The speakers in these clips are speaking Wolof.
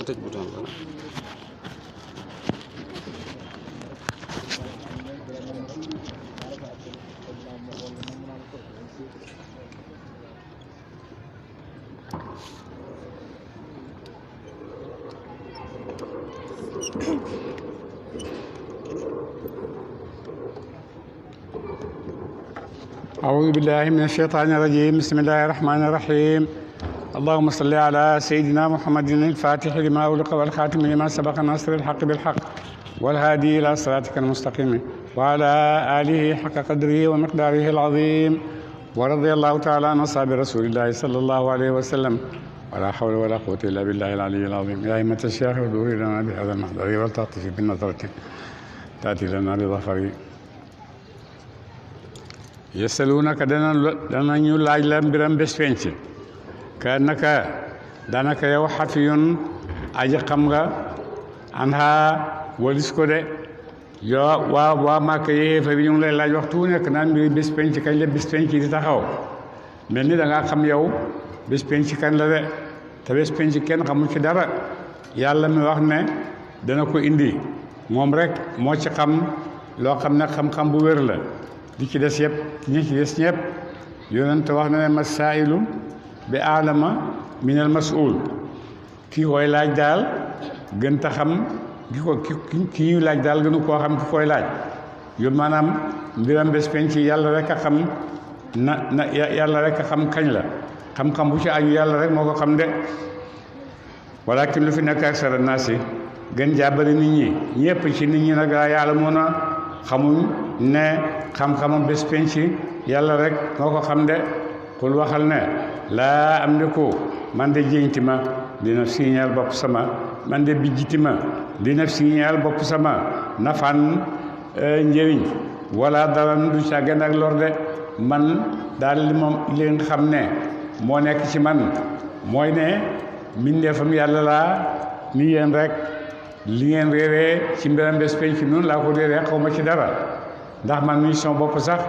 tëj bouton bi أعوذ بالله من الشيطان الرجيم بسم الله الرحمن الرحيم اللهم صل على سيدنا محمد الفاتح لما أغلق والخاتم لما سبق ناصر الحق بالحق والهادي إلى صراطك المستقيم وعلى آله حق قدره ومقداره العظيم ورضي الله تعالى عن أصحاب رسول الله صلى الله عليه وسلم ولا حول ولا قوة إلا بالله العلي العظيم يا أئمة الشيخ اهدوا لنا بهذا المحضر والتعطف بالنظرة تأتي لنا بظفر yasalunaka danañu laaj la mbiram bés penc ka naka danaka yow xafiyun aji xam nga anha walis ko de yow waa Màkka yéefar yi ñu ngi lay laaj waxtu nekk naan mbiri bés penc kañ la bés penc di taxaw mel ni da ngaa xam yow bés penc kañ la de te bés penc kenn xamul ci dara yàlla mi wax ne dana ko indi moom rek moo ci xam loo xam ne xam-xam bu wér la di ci des yëpp ñi ci des ñëpp yonent wax na ne masailu bi aalama minal mas'ul kii koy laaj daal gën ta xam ki ñu laaj daal gënu koo xam ki koy laaj yu maanaam mbiram bés penc yàlla rek a xam na yàlla rek a xam kañ la xam-xam bu ci aju yàlla rek moo ko xam de walakin lu fi nekk ak sara naasi gën jàbbari nit ñi ñëpp ci nit ñi nag yàlla moo na xamuñ ne xam-xamam bés penc yàlla rek moo ko xam de xul waxal ne laa am liku man de jéñti ma dina signal bopp sama man de bijjiti ma dina signal bopp sama nafan njëriñ wala daran du càggan ak lor de man daal li moom leen xam ne moo nekk ci man mooy ne mbindeefam yàlla laa ni yéen rek li ngeen réeree ci mbiram bés penc noonu laa ko réeree xaw ma ci dara ndax man mii sama bopp sax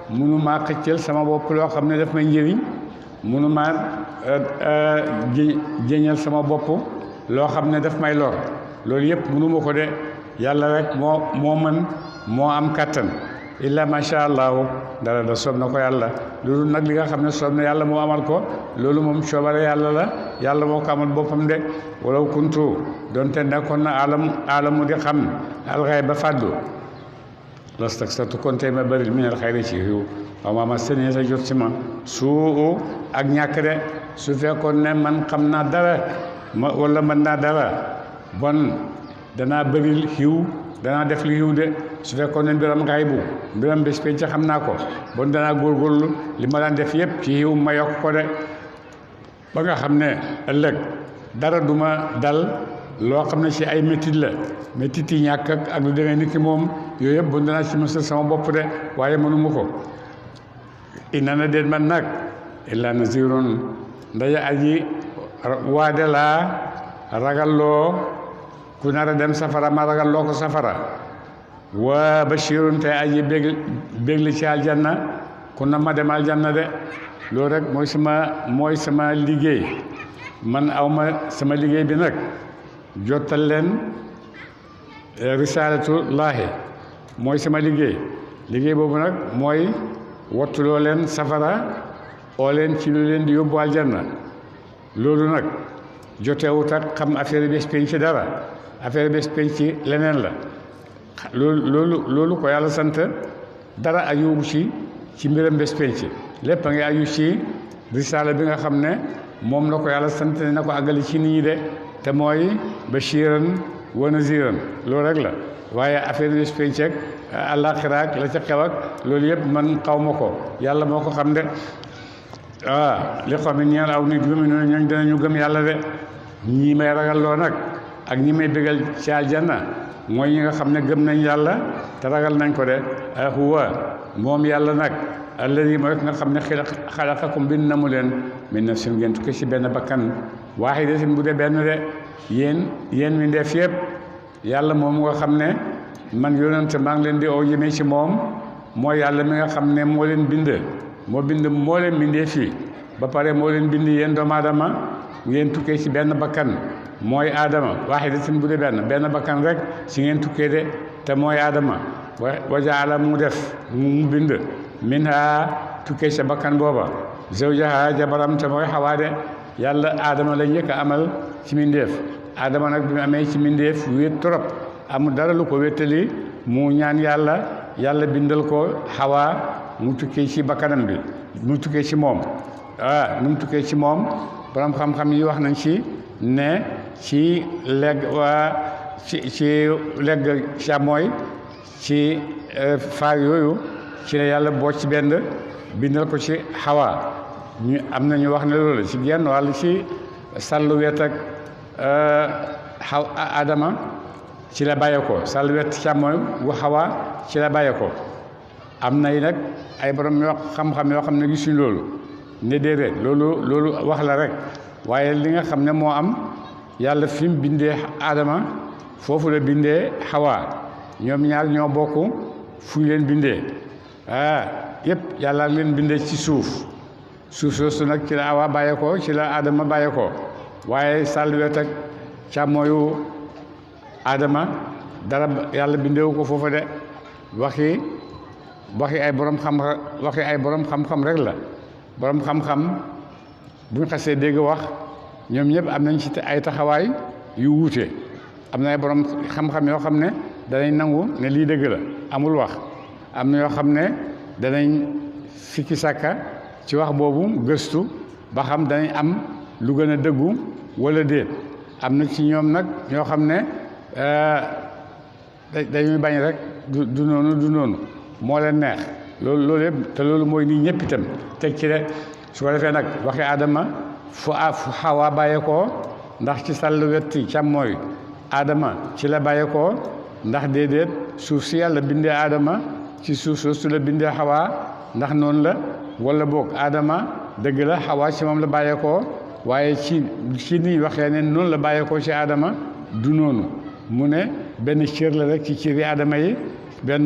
mënu maa xëccal sama bopp loo xam ne daf may njëriñ mënu maa jéñal sama bopp loo xam ne daf may lor loolu yëpp mënu ma ko de yàlla rek moo mën moo am kàttan illa macha allahu dara da soob na ko yàlla loolu nag li nga xam ne soob na yàlla moo amal ko loolu moom coobare yàlla la yàlla moo ko amal boppam de walaw kuntu donte nekkoon na alamu di xam alxay ba fàddu lastaksartu kon tey ma bëri minal xayri ci xiw waaw ma sëñ sa jot si ma suu ak ñàkk de su fekkoon ne man xam naa dara wala mën naa dara bon danaa bëri xiw danaa def li xiw de su fekkoon ne mbiram xay bu mbiram bés penc xam naa ko bon danaa góorgóorlu li ma daan def yëpp ci xiw ma yokk ko de ba nga xam ne ëllëg dara duma dal loo xam ne ci ay métit la métit yi ñàkk ak lu demee ni ki moom yooyu yëpp bon danaa ci mësal sama bopp de waaye mënuma ko ina na déet man nag illa nazirun ndaje aji waade laa ragalloo ku nar a dem safara ma ragalloo ko safara wa bashirun te aji bégli ci aljanna ku na ma dem aljanna de loolu rek mooy sama liggéey man awma sama liggéey bi nag jottal leen risalatullahi mooy sama liggéey boobu nag mooy wattuloo leen safara oo leen ci lu leen di yóbbu aljanna loolu nag jotewut ak xam affaire bés penc ci dara affaire bés penc ci leneen la loolu ko yàlla sant dara aju ci mbiram bés penc lépp a ngi aju ci risaala bi nga xam ne moom la ko yàlla sant ne na ko àggali ci nit ñi de te mooy bashiran wa naziran loolu rek la waaye affaire bés penc ak àllaaxira ak la ca xew ak loolu yëpp man xaw ma ko yàlla moo ko xam de li xam ne ñeel aw nit gëm ñooñ danañu gëm yàlla de ñii may ragal loo nag ak ñi may bégal ci aljanna mooy ñi nga xam ne gëm nañ yàlla te ragal nañ ko de huwa moom yàlla nag alladi mooy nga xam ne xalaqakum bind na mu leen min nafsin ngeen tukki ci benn bakkan waahidatin bu dee benn de yéen mi def yëpp yàlla moom nga xam ne man yonent maa ngi leen di oo jëmee ci moom mooy yàlla mi nga xam ne moo leen bind moo leen bindee fii ba pare moo leen bind yéen doomu aadama ngeen tukkee ci benn bakkan mooy aadama waahidatin bu dee benn bakkan rek si ngeen tukkee de te mooy aadama wa jaala mu def mu bind minha tukkee sa bakkan booba zawjaha jabaram te mooy xawaa de yàlla aadama la njëkk a amal ci mindeef aadama nag bi mu amee ci mindeef wéet trop amul dara lu ko wéttali mu ñaan yàlla bindal ko xawaa mu tukkee ci bakkanam bi mu tukkee ci moom nu mu tukkee ci moom borom xam-xam yi wax nañ ci ne ci legg ci legg càmmooy ci faar yooyu ci la yàlla boo ci benn bindal ko ci xawaa ñu am na ñu wax ne loolu ci genn wàll ci sàllu wet ak adama ci la bàyyee ko sàllu wet càmmooy wu xawaa ci la bàyyee ko am nay nag ay borom yoo xam-xam yoo xam ne gisuñ loolu ne déedéet loolu wax la rek waaye li nga xam ne moo am yàlla fi mu bindee aadama foofu la bindee xawaa ñoom ñaar ñoo bokk fu ñu leen bindee yëpp yàlla leen bindee ci suuf soosu nag ci la awa bàyyee ko ci la aadama bàyyee ko waaye sàlluwet ak càmmooyu aadama dara yàlla bindeewu ko foofa de waxi ay borom xam-xam rek la borom xam-xam buñ xasee dégg wax ñoom ñëpp am nañ ci ay taxawaay yu wuute am na ay borom xam-xam yoo xam ne danañ nangu ne lii dëgg la amul wax am na yoo xam ne danañ sikki sàkka ci wax boobu gëstu ba xam danañ am lu gën a dëggu wala déet am na ci ñoom nag ñoo xam ne dañuy bañ rek du noonu moo leen neex loolu yëpp te loolu mooy nii ñëpp itam teg ci rek su ko defee nag waxi aadama fu xawaa bàyyeekoo ndax ci sàll wetti càmmooy aadama ci la bàyyeekoo ndax déedéet suuf si yàlla bindee aadama ci suuf soosu la bindee xawaa ndax noonu la wala boog aadama dëgg la xawaa ci moom la bàyyeekoo waaye ci ni waxee ne noonu la bàyyeekoo ci aadama du noonu mu ne benn cër la rek ci cëri aadama yi benn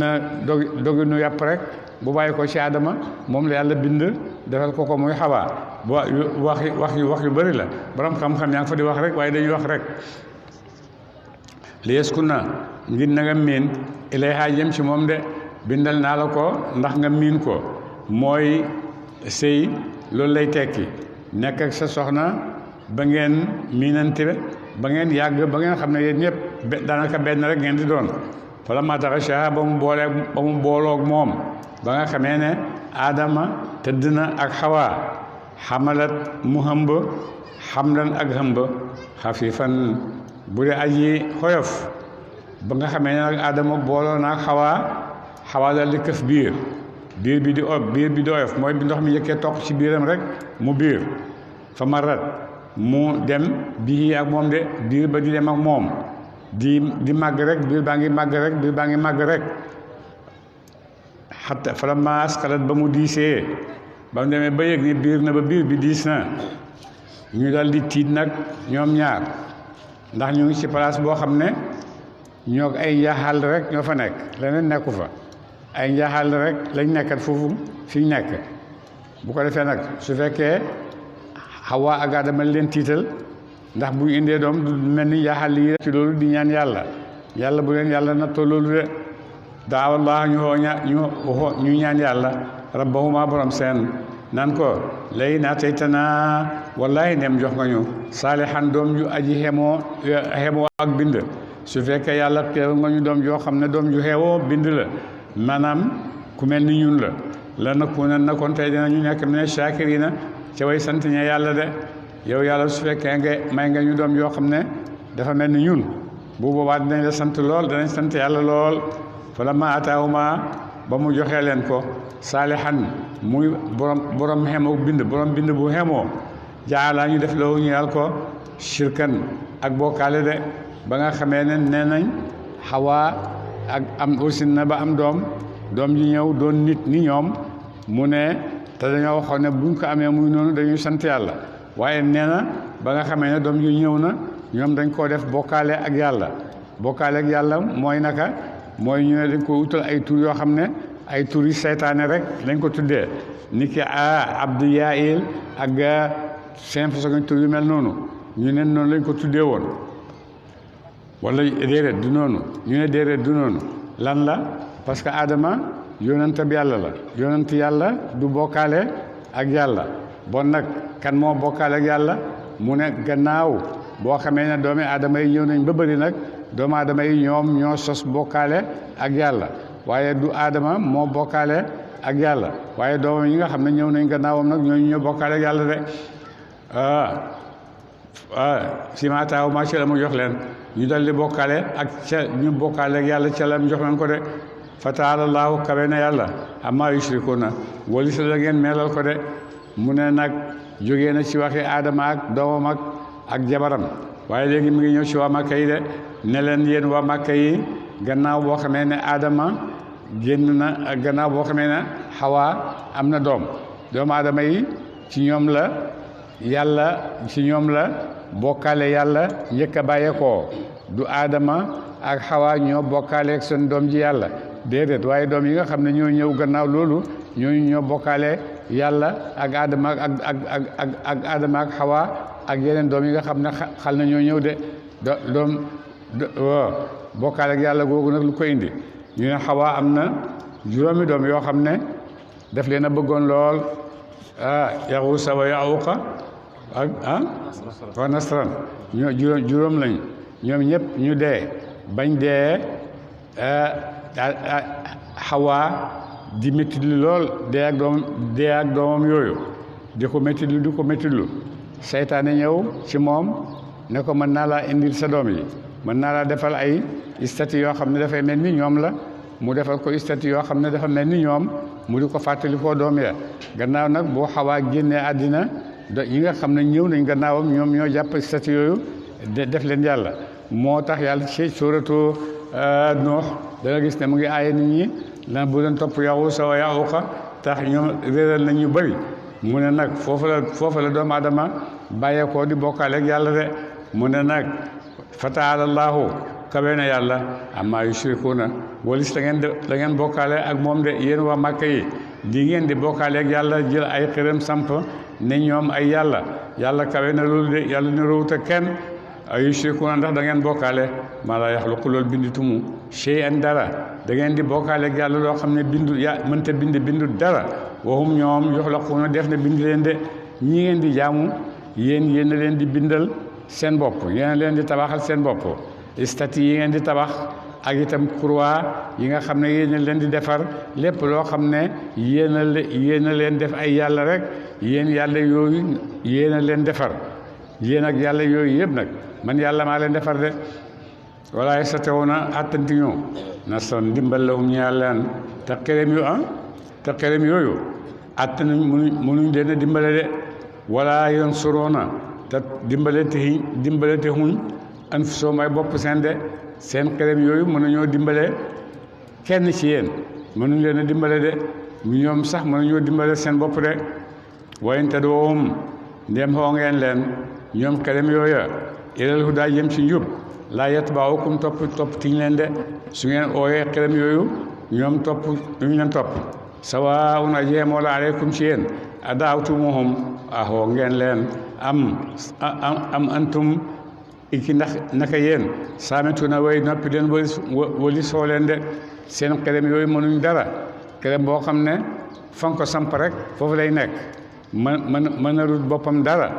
doginu yàpp rek bu bàyyeekoo ci aadama moom la yàlla bind defal ko muy xawaa wax yu bëri la borom xam-xam yaa ngi fa di wax rek waaye dañuy wax rek li yesku na ngir na nga miin ilayha jëm ci moom de bindal naa la ko ndax nga miin ko mooy sëy loolu lay tekki nekk ak sa soxna ba ngeen miinante ba ngeen yàgg ba ngeen xam ne yéen ñëpp daanaka benn rek ngeen di doon fala mataxasha ba mu booloog moom ba nga xamee ne aadama tëdd na ak xawaa xamalat mu hëmb xamlan ak hëmb xafifan bu dee aji xoyof ba nga xamee ne nag aadama booloo na ak xawaa dal di këf biir bi di oyof mooy bi ndox mi yëkkee toq ci biiram rek mu biir fa marat mu dem bii ak moom de biir ba di dem ak moom di màgg rek biir baa ngi màgg rek xatta falamma asqalat ba mu diisee ba mu demee ba yëg ni biir na ba biir bi diis na ñu dal di tiit nag ñoom ñaar ndax ñu ngi ci place boo xam ne ñoo ay njaaxal rek ñoo fa nekk leneen nekku fa ay njaaxal rek lañ nekkat foofu fi ñu nekk bu ko defee nag su fekkee Xawaa ak Aadama leen tiital ndax bu ñu indee doom du mel ni njaaxal yi ci loolu di ñaan yàlla bu leen yàlla nattoo loolu de daawallah ñu ñaan yàlla rabbahuma borom seen nan ko lay naa tey tanaa wallahi ndem jox nga ñu saalihan doom ju aji xemoo ak bind su fekkee yàlla teew nga ñu doom joo xam ne doom ju xeewoo bind la maanaam ku mel ni ñun la nakkunan na kon tey dinañu nekk mine shaakiriina ca way sant ña yàlla de yow yàlla su fekkee nga may nga ñu doom yoo xam ne dafa mel ni ñun bu boobaa dinañ la sant lool danañ sant yàlla lool falammaa aataahuma ba mu joxee leen ko saalihan muy borom xemoo bind bu xemoo jaala ñu def loo ñeel ko shirkan ak bokkaale de ba nga xamee ne nee nañ Xawaa ak am aussi na ba am doom ji ñëw doon nit ni ñoom mu ne te dañoo waxoon ne buñ ko amee muy noonu dañuy sant yàlla waaye nee na ba nga xamee ne doom ji ñëw na ñoom dañ koo def bokkaale ak yàlla mooy naka mooy ñu ne dañ ko utal ay tur yoo xam ne ay tur yi seytaane rek lañ ko tuddee ni ki abdu yail ak seen façon tur yu mel noonu ñu ne noonu lañ ko tuddee woon wala déedéet du noonu ñu ne déedéet du noonu lan la parce que Adama yonent bi yàlla la yonent yàlla du bokkaale ak yàlla bon nag kan moo bokkaale ak yàlla mu ne gannaaw boo xamee ne doomi aadama yi ñëw nañ ba bëri nag doomu aadama yi ñoom ñoo sos bokkaale ak yàlla waaye du aadama moo bokkaale ak yàlla waaye doomam yi nga xam ne ñëw nañ gannaawam nag ñooñu ñoo bokkaale ak yàlla de si ma taaw ma ca la mu jox leen ñu dal di bokkaale ak ca ñu bokkaale ak yàlla ca la mu jox leen ko de fa taalallaahu kawe na yàlla amma yushrikuuna wali sa la ngeen meelal ko de mu ne nag jógee na ci waxi aadama ak doomam ak jabaram waaye léegi mi ngi ñëw ci waa Makka yi de ne leen yéen waa Makka yi gannaaw boo xamee ne aadama génn na gannaaw boo xamee ne Hawa am na doomu aadama yi ci ñoom la yàlla ci ñoom la bokkaale yàlla njëkk a bàyyeekoo du aadama ak Hawa ñoo bokkaale ak seen doom ji yàlla déedéet waaye doom yi nga xam ne ñoo ñëw gannaaw loolu ñooñu ñoo bokkaale yàlla ak aadama ak aadama ak Hawa ak yeneen doom yi nga xam ne xal na ñoo ñëw de doom bokkaale ak yàlla googu nag lu ko indi ñu ne Hawa am na juróomi doom yoo xam ne daf leen a bëggoon lool Yaxuusa wa Yaxuuqa ak wa Nasran ñoo juróom lañ ñoom ñëpp ñu dee bañ dee Hawa di méttitlu lool dee ak doomam yooyu di ko méttitlu seytaane ñëw ci moom ne ko mën naa laa indil sa doom yi mën naa laa defal ay statue yoo xam ne dafay mel ni ñoom la mu defal ko statue yoo xam ne dafa mel ni ñoom mu di ko fàttali koo doom ya gannaaw nag boo Hawa génnee àddina yi nga xam ne ñëw nañ gannaawam ñoom ñoo jàpp statue yooyu def leen yàlla moo tax yàlla ci suuratu Nuux da nga gis ne mu ngi aaye nit ñi lan bu leen topp Yaxuusa wa Yaxuuqa tax ñoom réeral nañ ñu bëri mu ne nag foofu la doomu aadama bàyyeekoo di bokkaale ak yàlla de mu ne nag fa taalallaahu kawe na yàlla amma yushrikuuna walis la ngeen bokkaale ak moom de yéen waa Màkka yi di ngeen di bokkaale ak yàlla jël ay xërëm samp ne ñoom ay yàlla kawe na loolu de yàlla ne roowut ak kenn ay yushrikuuna ndax da ngeen bokkaale maa laa yaxluqu loolu binditumu shay'an dara da ngeen di bokkaale ak yàlla loo xam ne mënta bindu dara waxum ñoom yuxlaquuna def na bind leen de ñi ngeen di jaamu yéen a leen di bindal seen bopp yéen a leen di tabaxal seen bopp statue yi ngeen di tabax ak itam croix yi nga xam ne yéen a leen di defar lépp loo xam ne yéen a leen def ay yàlla rek yéen yàlla yooyu yéen a leen defar yéen ak yàlla yooyu yëpp nag man yàlla maa leen defar de walaay sa teewoon na àttanti ñëw na son ndimbal la ñu yàlla te xerem yooyu àtt nañ mënuñ leen a dimbale de wala yoon soroona te dimbale te huñ an fu soo may bopp seen de seen xerem yooyu mënuñoo dimbale kenn ci yéen mënuñ leen a dimbale de ñoom sax mënuñoo dimbale seen bopp de wayante doom ndem xoo ngeen leen ñoom xerem yooya ilal hudaa jëm ci njub laa yatba'ukum topp tiñ leen de su ngeen ooyee xerem yooyu ñoom duñ leen topp sawaa'un aji moo la aleykum ci yéen adaawtumuhum ahoo ngeen leen am antum iki ndax naka yéen saamituna way noppi leen wali soo leen de seen xerem yooyu mënuñ dara xerem boo xam ne fan ko samp rek foofu lay nekk mën a rut boppam dara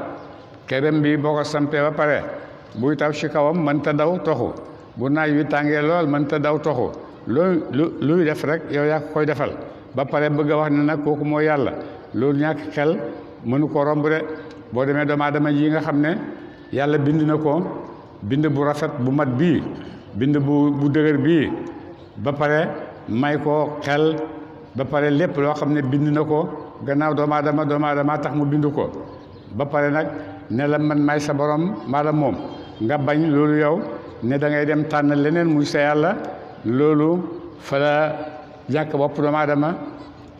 xerem bi boo ko sampee ba pare buy taw ci kawam mënta daw toxu bu naaj wi tàngee lool mënta daw toxu luy def rek yow yaa ko koy defal ba pare bëgg a wax ne nag kooku moo yàlla loolu ñàkk xel mënu ko romb de boo demee doomu aadama ji nga xam ne yàlla bind na ko bind bu rafet bu mat bii bind bu dëgër bii ba pare may ko xel ba pare lépp loo xam ne bind na ko gannaaw doomu aadama tax mu bind ko ba pare nag ne la man may sa borom maa la moom nga bañ loolu yow ne da ngay dem tànn leneen muy sa yàlla loolu fa la jàkk bopp doomu aadama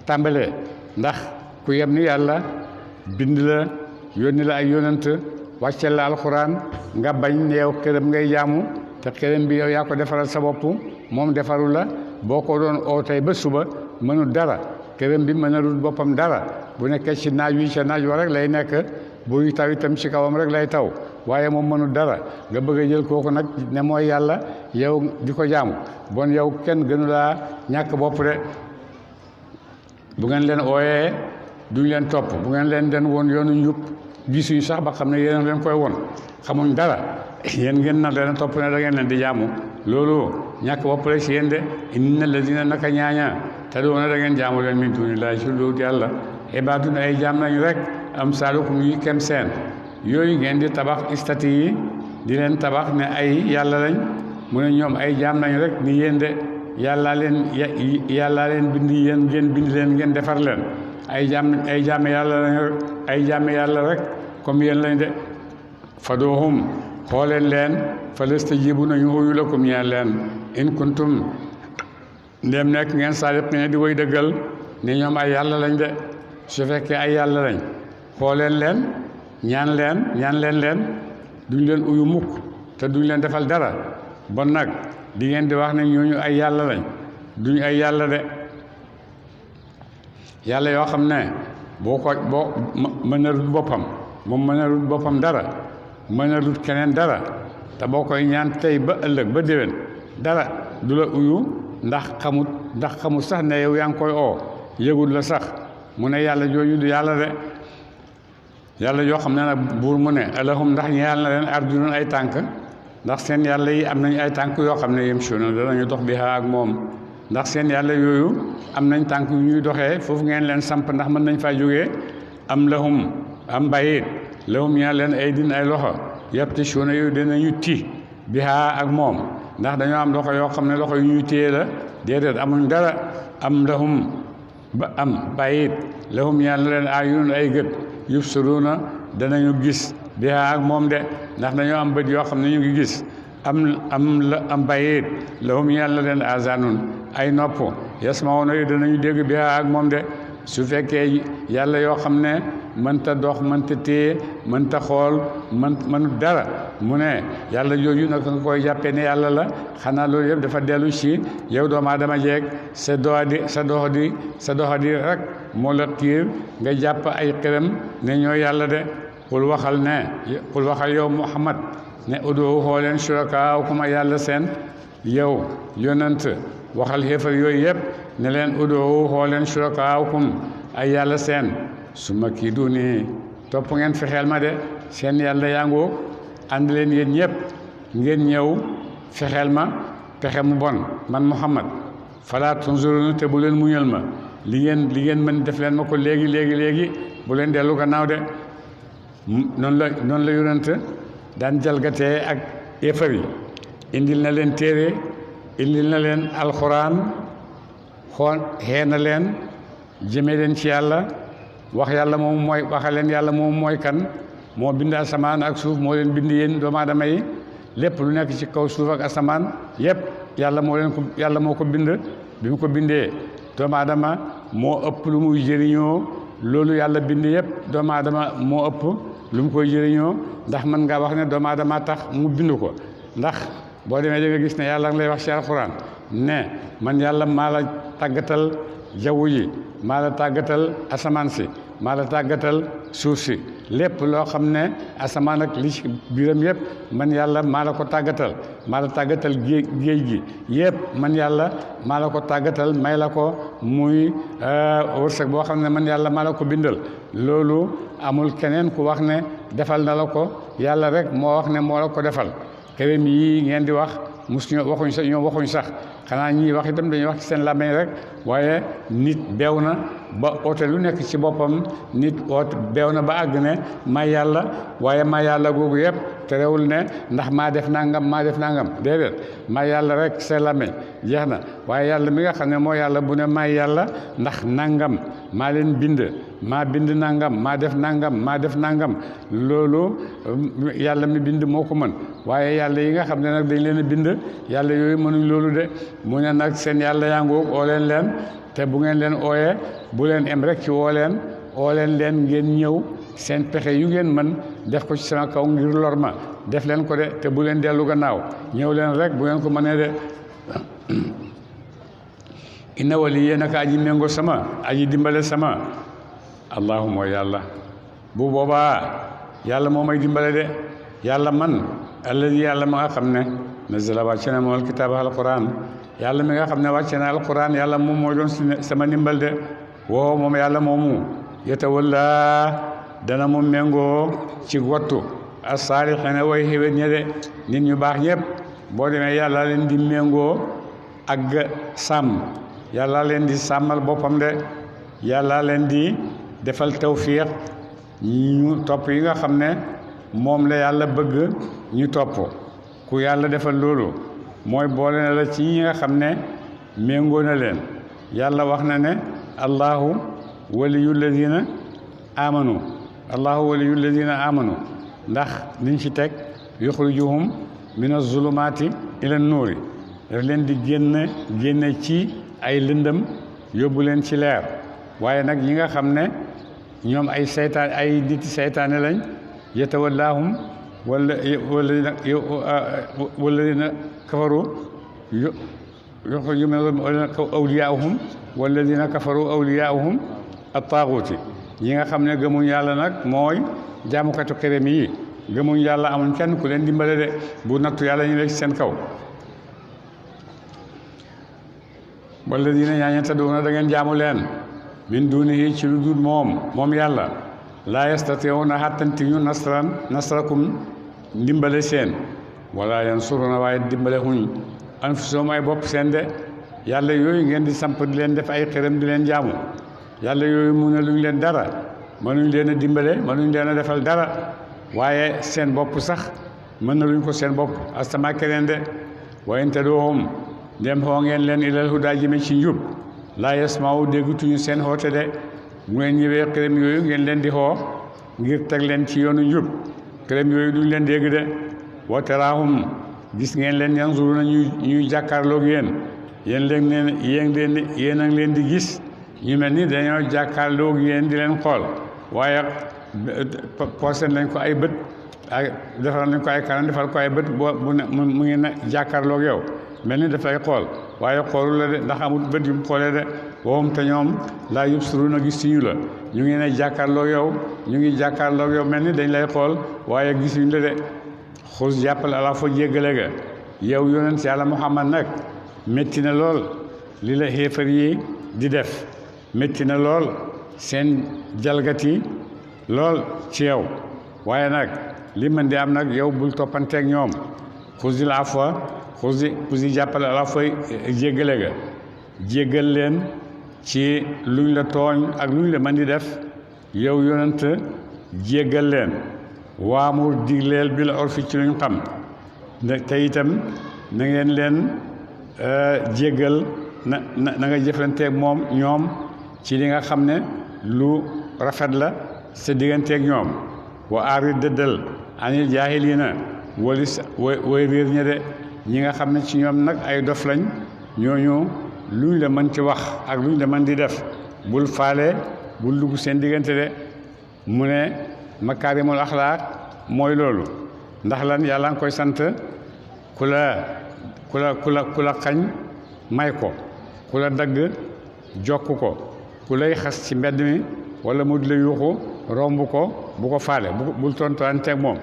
tàmbalee ndax ku yem ni yàlla bind la yónni la ay yónant wàccel la alxuraan nga bañ ne yow xërëm ngay jaamu te xërëm bi yow yaa ko defaral sa bopp moom defaru la boo ko doon oo tey ba suba mënul dara xërëm bi mën a rut boppam dara bu nekkee ci naaj wi ca naaj wa rek lay nekk buy taw itam ci kawam rek lay taw waaye moom mënul dara nga bëgg a jël kooku nag ne mooy yàlla yow di ko jaamu bon yow kenn gënu laa ñàkk bopp de bu ngeen leen ooyee duñ leen topp bu ngeen leen den woon yoonu njub gisuñu sax ba xam ne yéen leen koy woon xamuñ dara yéen ngeen na leen topp ne da ngeen leen di jaamu loolu ñàkk bopp rek ci yéen de inna ladina naka ñaaña te doona da ngeen jaamu leen min dunillahi ci lu yàlla ibaadun ay jaam nañu rek am saalukum yi kem seen yooyu ngeen di tabax istati yi di leen tabax ne ay yàlla lañ mu ne ñoom ay jaam nañu rek ni yéen de yàllaa leen bind yéen ngeen bind leen ngeen defar leen ay jaam yàlla lañ rek ay jaam yàlla rek comme yéen lañ de fadoohum xooleen leen fa lastajibu nañu xuyu lakum ñeen leen in kuntum ndem nekk ngeen saadiqiina di way dëggal ne ñoom ay yàlla lañ de su fekkee ay yàlla lañ xooleen leen ñaan leen duñ leen uyu mukk te duñ leen defal dara bon nag di ngeen di wax ne ñooñu ay yàlla lañ duñ ay yàlla de yàlla yoo xam ne boo mënarut boppam moom mënarut boppam dara mënarut keneen dara te boo koy ñaan tey ba ëllëg ba déwén dara du la uyu ndax xamut sax ne yow yaa ngi koy oo yëgul la sax mu ne yàlla jooju du yàlla de yàlla yoo xam ne nag buur mu ne alahum ndax ñeel na leen arjulun ay tànk ndax seen yàlla yi am nañ ay tànk yoo xam ne yamshuuna danañu dox bihaa ak moom ndax seen yàlla yooyu am nañ tànk yu ñuy doxee foofu ngeen leen samp ndax mën nañ faa jógee am lahum am bayit lahum ñeel leen ay din ay loxo yabtishuuna yu dinañu ti bihaa ak moom ndax dañoo am loxo yoo xam ne loxo yu ñuy téye la déedéet amuñ dara am lahum ba am bayit lahum ñeel na leen ayunun ay gët yubsiruuna danañu gis bihaa ak moom de ndax dañoo am bët yoo xam ne ñu ngi gis am bayit lahum ñeel na leen azanun ay nopp yasmauna yu danañu dégg bihaa ak moom de su fekkee yàlla yoo xam ne mënta dox mënta téye mënta xool mënut dara mu ne yàlla jooju naka nga koy jàppee ne yàlla la xanaa loolu yëpp dafa dellu ci yow doomu aadama jeeg sa doxadi rek moo la tiir nga jàpp ay xiram ne ñooy yàlla de xul waxal yow Muhammad ne udoo xoo leen shurakaakum yàlla seen yow yonent waxal xéefar yooyu yëpp ne leen udoo xoo leen shurakaakum ay yàlla seen su ma kii du nii topp ngeen fexeel ma de seen yàlla yàngoo ànd leen yéen ñëpp ngeen ñëw fexeel ma pexe mu bon man Muhammad falaa tunzuruna te bu leen muñal ma li ngeen mën def leen ma ko léegi bu leen dellu gannaaw de noonu la yonent daan jalgatee ak yéefar yi indil na leen téere indil na leen alxuraan xee na leen jëme leen ci yàlla wax leen yàlla moom mooy kan moo bind asamaan ak suuf moo leen bind yéen doomu aadama yi lépp lu nekk ci kaw suuf ak asamaan yépp yàlla moo ko bind bi mu ko bindee doomu aadama moo ëpp lu muy jëriñoo loolu yàlla bind yépp doomu aadama moo ëpp lu mu koy jëriñoo ndax mën ngaa wax ne doomu aadama tax mu bind ko ndax boo demee da nga gis ne yàlla nga lay wax ci alxuraan ne man yàlla maa la tàggatal jaww ji maa la tàggatal asamaan si maa la tàggatal suuf si lépp loo xam ne asamaan ak li ci biiram yëpp man yàlla maa la ko tàggatal maa la tàggatal géej gi yëpp man yàlla maa la ko tàggatal may la ko muy wërsëg boo xam ne man yàlla maa la ko bindal loolu amul keneen ku wax ne defal na la ko yàlla rek moo wax ne moo la ko defal këram yi ngeen di wax ñoom waxuñ sax xanaa ñii wax itam dañuy wax ci seen làmmiñ rek waaye nit beew na ba oote lu nekk ci boppam nit oote beew na ba àgg ne may yàlla waaye may yàlla googu yëpp terewul ne ndax maa def nangam déedéet may yàlla rek seen làmmiñ jeex na waaye yàlla mi nga xam ne moo yàlla bu ne may yàlla ndax nangam maa leen bind maa bind nangam maa def nangam loolu yàlla mi bind moo ko mën waaye yàlla yi nga xam ne nag dañ leen a bind yàlla yooyu mënuñ loolu de mu ne nag seen yàlla yàngoo oo leen te bu ngeen leen ooyee bu leen em rek ci oo leen ngeen ñëw seen pexe yu ngeen mën def ko ci sama kaw ngir lor ma def leen ko de te bu leen dellu gannaaw ñëw leen rek bu ngeen ko mënee de inna waliyya naka aji méngoo sama aji dimbale sama allahu mooy yàlla bu boobaa yàlla moo may dimbale de yàlla man alladi yàlla ma nga xam ne nazala wàcce na moom kitaab alquran yàlla mi nga xam ne wàcce na alquran yàlla moom mooy doon sama ndimbal de woo moom yàlla moomu yatawalla dana mu méngoo ci wattu as-saalihiina way xéwét ñe de nit ñu baax ñëpp boo demee yàlla leen di méngoo ak sàmm yàlla leen di sàmmal boppam de yàlla leen di defal tawfiq ñu topp yi nga xam ne moom la yàlla bëgg ñu topp ku yàlla defal loolu mooy boole na la ci ñi nga xam ne méngoo na leen yàlla wax na ne allahu waliyu ladina amanu allahu waliyu ladina amanu ndax liñ ci teg yuxrijuhum min az-zulumaati ila nuuri daf leen di génne ci ay lëndëm yóbbu leen ci leer waaye nag ñi nga xam ne ñoom ay seytaan ay niti seytaane lañ yatawallaahum walladina kafaru yuxrijuhum awliyaahum walladina kafaru awliyaahum at-taaguuti ñi nga xam ne gëmuñ yàlla nag mooy jaamukatu xërëm yi gëmuñ yàlla amuñ kenn ku leen dimbale de bu nattu yàlla ñu nekk ci seen kaw walladina ñaaña tad'uuna da ngeen jaamu leen min duunihi ci lu dul moom yàlla laa yastati'uuna xattanti ñu nasrakum ndimbale seen wala yansuruuna waaye dimbale xuñ anfusahum ay bopp seen de yàlla yooyu ngeen di samp di leen def ay xërëm di leen jaamu yàlla yooyu mu ne luñ leen dara mënuñ leen a dimbale mënuñ leen a defal dara waaye seen bopp sax mën na luñ ko seen bopp astama keneen de wa in tad'uuhum dem xoo ngeen leen ilal hudaa jëme ci njub laa yasma'u déggutuñu seen xoote de bu ngeen ñëwee xërëm yooyu ngeen leen di xoo ngir teg leen ci yoonu njub xërëm yooyu duñ leen dégg de wa taraahum gis ngeen leen yanzuruna ñuy jàkkaarloog yéen yéen a ngi leen di gis ñu mel ni dañoo jàkkaarloog yéen di leen xool waaye posé nañ ko ay bët ay defal nañ ko ay kanam defal ko ay bët bu ne mu ngi na jàkkaarloog yow mel ni dafay xool waaye xoolul la de ndax amul bët yu mu xoolee de woom te ñoom laa yubsiruuna gis ci ñu la ñu ngi ne jàkkaarloog yow ñu ngi jàkkaarloog yow mel ni dañ lay xool waaye gisuñu la de xus jàppal ala fa jéggale ga yow yonent yàlla Muhammad nag métti na lool li la xéefar yi di def métti na lool seen jalgati lool ci yow waaye nag li mën di am nag yow bul toppanteeg ñoom xusil afwa xusi jàppale ala fay jéggale ga jéggal leen ci luñ la tooñ ak luñ la mën di def yow yonent jéggal leen waamur digleel bi la orfi ci luñ xam te itam na ngeen leen jéggal na nga jëflanteeg ñoom ci li nga xam ne lu rafet la sa digganteeg ñoom wa aari dëddal anil jaahiliina walis way réer ña de ñi nga xam ne ci ñoom nag ay dof lañ ñooñu luñ la mën ci wax ak luñ la mën di def bul faale bul dugg seen diggante de mu ne makaarimul axlaaq mooy loolu ndax lan yàlla nga koy sant ku la xañ may ko ku la dagg jokk ko ku lay xas ci mbedd mi wala mu di la yuuxu romb ko bu ko faale bul tontuwanteeg moom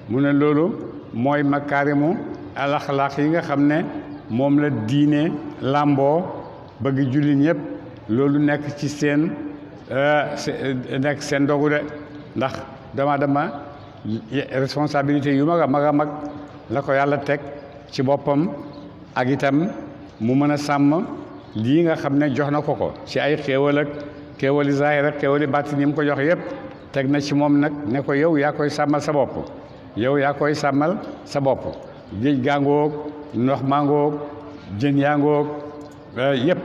mu ne loolu mooy makaarimu alaxlaaq yi nga xam ne moom la diine làmboo bëgg julli ñëpp loolu nekk ci seen dogu de ndax dama responsabilité yu mag a mag la ko yàlla teg ci boppam ak itam mu mën a sàmm lii nga xam ne jox na ko ci ay xéewal ak xéewali zaahir ak xéewali baatin yi mu ko jox yëpp teg na ci moom nag ne ko yow yaa koy sàmmal sa bopp yow yaa koy sàmmal sa bopp géej gaangoog ndox mangoog jën yaangoog yëpp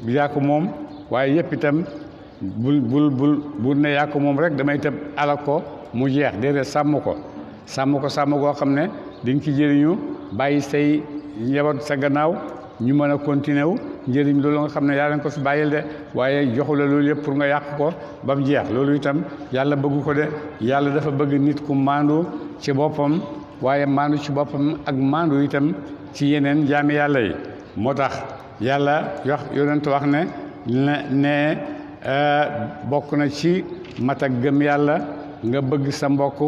yaa ko moom waaye yëpp itam bul ne yaa ko moom rek damay tëb alak ko mu jeex déedéet sàmm ko sàmm goo xam ne di nga ci jëriñu bàyyi say njaboot sa gannaaw ñu mën a continuer wu njëriñ loolu nga xam ne yaa leen ko fi bàyyil de waaye joxu la loolu yëpp pour nga yàq ko ba mu jeex loolu itam yàlla bëggu ko de yàlla dafa bëgg nit ku maandu ci boppam waaye maandu ci boppam ak maandu itam ci yeneen jaami yàlla yi moo tax yàlla yonent wax ne bokk na ci mat ak gëm yàlla nga bëgg sa mbokk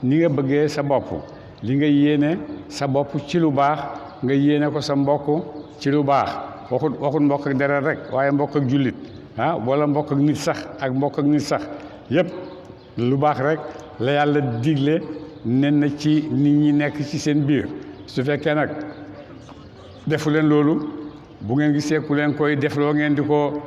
ni nga bëggee sa bopp li nga yéene sa bopp ci lu baax nga yéene ko sa mbokk ci lu baax waxut mbokk ak deret rek waaye mbokk ak jullit wala mbokk ak nit sax ak mbokk ak nit sax yépp lu baax rek la yàlla digle nen na ci nit ñi nekk ci seen biir su fekkee nag defu leen loolu bu ngeen gisee ku leen koy defloo ngeen di ko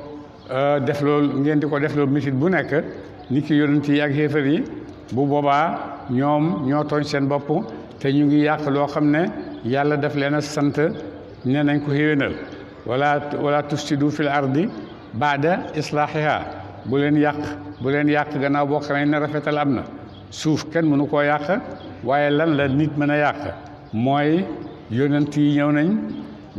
defloo mitit bu nekk nit ki yonent yi ak xéefar yi bu boobaa ñoom ñoo tooñ seen bopp te ñu ngi yàq loo xam ne yàlla daf leen a sant ne nañ ko xéwénal wala tufsidu fil ardi baada islaahiha bu leen yàq gannaaw boo xamee ne rafetal am na suuf kenn mënu koo yàq waaye lan la nit mën a yàq mooy yonent yi ñëw nañ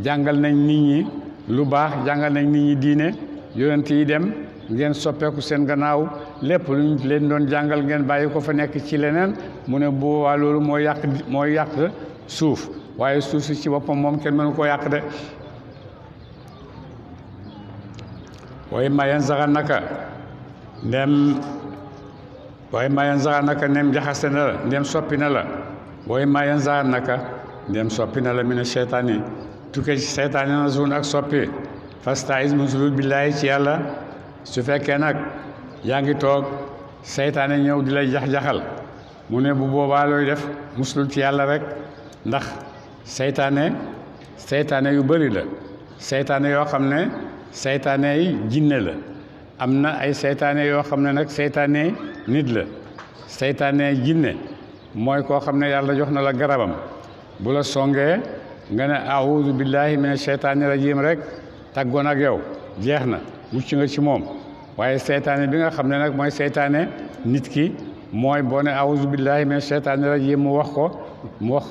jàngal nañ nit ñi lu baax jàngal nañ nit ñi diine yonent yi dem ngeen soppeeku seen gannaaw lépp luñ leen doon jàngal ngeen bàyyi ko fa nekk ci leneen mu ne bu boobaa loolu mooy yàq suuf waaye suuf si ci boppam moom kenn mënu koo yàq de waaye ma yanzaghannaka ndem jaxase na la ndem soppi na la waaye ma yanzaghannaka ndem soppi na la mina seytaani tukkee ci seytaani nazghun ak soppi fasta'iz musulul billaahi ci yàlla su fekkee nag yaa ngi toog seytaane ñëw di lay jax-jaxal mu ne bu boobaa looy def musulul ci yàlla rek ndax seytaane yu bari la seytaane yoo xam ne seytaane yi jinne la am na ay seytaane yoo xam ne nag seytaane nit la seytaane jinne mooy koo xam ne yàlla jox na la garabam bu la songee nga ne a'uuzu billahi mina sheytaani rajim rek tàggoon ak yow jeex na mucc nga ci moom waaye seytaane bi nga xam ne nag mooy seytaane nit ki mooy boo ne a'uuzu billahi mina sheytaani rajim mu wax ko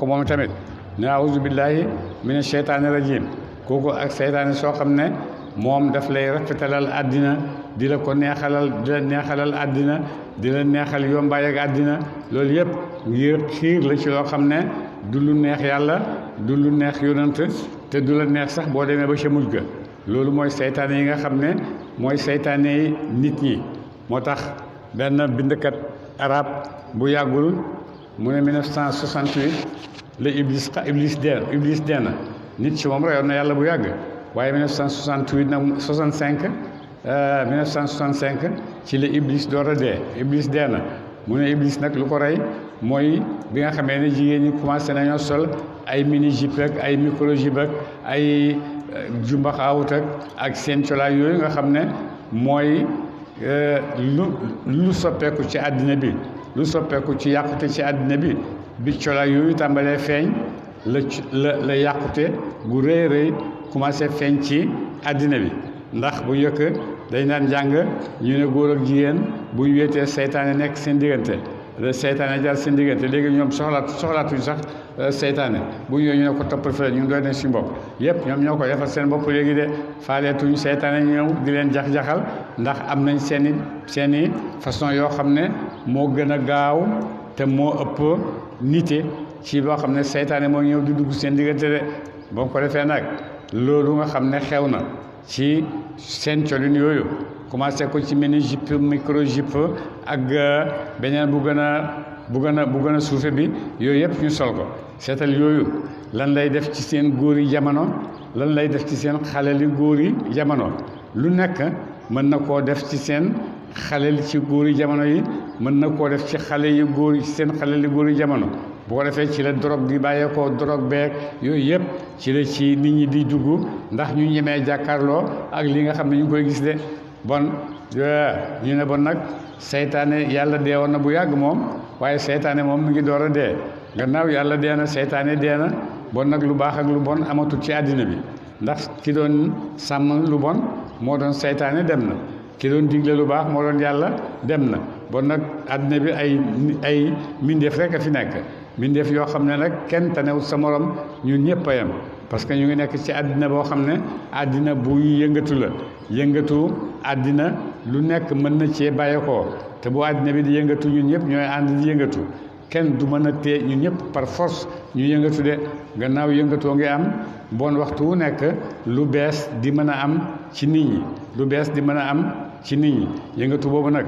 moom tamit ne a'uuzu billahi mina sheytaani rajim kooku ak seytaane soo xam ne moom daf lay rafetalal àddina di la neexalal àddina di la neexal yombaay ak àddina loolu yëpp ngir xiir la ci loo xam ne du lu neex yàlla du lu neex yonant te du la neex sax boo demee ba ca mujj ga loolu mooy seytaane yi nga xam ne mooy seytaane yi nit ñi moo tax benn bindkat arab bu yàggul mu ne 1968 la iblis dee na nit ci moom reyoon na yàlla bu yàgg waaye 1968 nag 1965 ci la iblis door a dee iblis dee na mu ne iblis nag lu ko rey mooy bi nga xamee ne jigéen ñi commencé nañoo sol ay mini jupe ak ay micro jupe ak ay jumbaxaawut ak seen colaay yooyu nga xam ne mooy lu soppeeku ci àddina bi lu soppeeku ci yàqute ci àddina bi colaay yooyu tàmbalee feeñ la yàqute gu rëy rëy commencé feeñ ci àddina bi ndax bu njëkk dañ daan jàng ñu ne góor ak jigéen bu ñu wéetee seytaane nekk seen diggante seytaane jaar seen diggante léegi ñoom soxlaatuñ sax seytaane bu ñu ne ko toppal fële ñu doy nañ si bopp yëpp ñoom ñoo ko defal seen bopp léegi de faaleetuñ seytaane ñëw di leen jax-jaxal ndax am nañ seeni façon yoo xam ne moo gën a gaaw te moo ëpp nite ci boo xam ne seytaane moo ñëw di dugg seen diggante de boo ko defee nag loolu nga xam ne xew na ci seen colin yooyu commencé ko ci mini jupe micro jupe ak beneen bu gën a suufe bi yooyu yëpp ñu sol ko seetal yooyu lan lay def ci seen góor yi jamono lan lay def ci seen xaleli góor yi jamono lu nekk mën na koo def ci seen xaleli ci góor yi jamono yi mën na koo def ci xale yi góor yi ci seen xaleli góor yi jamono bu ko defee ci la drogue di bàyyeekoo drogue beeg yooyu yëpp ci la ci nit ñi di dugg ndax ñu ñemee jàkkaarloo ak li nga xam ne ñu ngi koy gis de bon ñu ne bon nag seytaane yàlla dee woon na bu yàgg moom waaye seytaane moom mu ngi door a dee gannaaw yàlla dee na seytaane dee na bon nag lu baax ak lu bon amatul ci àddina bi ndax ki doon sàmm lu bon moo doon seytaane dem na ki doon digle lu baax moo doon yàlla dem na bon nag àddina bi ay mbindeef rek a fi nekk mbindeef yoo xam ne nag kenn tanewut sa morom ñun ñëpp a yem parce que ñu ngi nekk ci àddina boo xam ne àddina buy yëngatu la yëngatu àddina lu nekk mën na cee bàyyeekoo te bu àddina bi di yëngatu ñun ñëpp ñooy ànd di yëngatu kenn du mën a tee ñun ñëpp par force ñu yëngatu de gannaaw yëngatoo ngi am bon waxtu wu nekk lu bees di mën a am ci nit ñi lu bees di mën a am ci nit ñi yëngatu boobu nag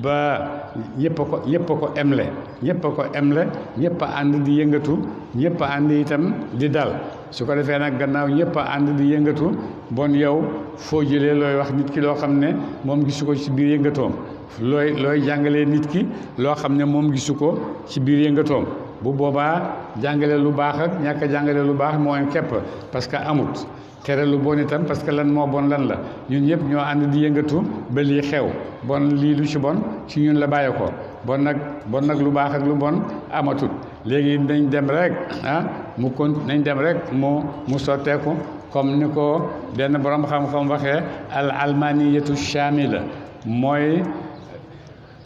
ba ñëpp a ko emle ñëpp a ko emle ñëpp a ànd di yëngatu ñëpp a ànd itam di dal su ko defee nag gannaaw ñëpp a ànd di yëngatu bon yow foo jëlee looy wax nit ki loo xam ne moom gisu ko ci biir yëngatoom looy jàngalee nit ki loo xam ne moom gisu ko ci biir yëngatoom bu boobaa jàngale lu baax ak ñàkk a jàngale lu baax moo képp parce que amut tere lu bon itam parce que lan moo bon lan la ñun ñëpp ñoo ànd di yëngatu ba lii xew bon lii lu ci bon ci ñun la bàyyi ko bon nag lu baax ak lu bon amatut léegi nañ dem rek nañ dem rek mu sotteeku comme ni ko benn borom xam-xam waxee al almaniyatu shamila mooy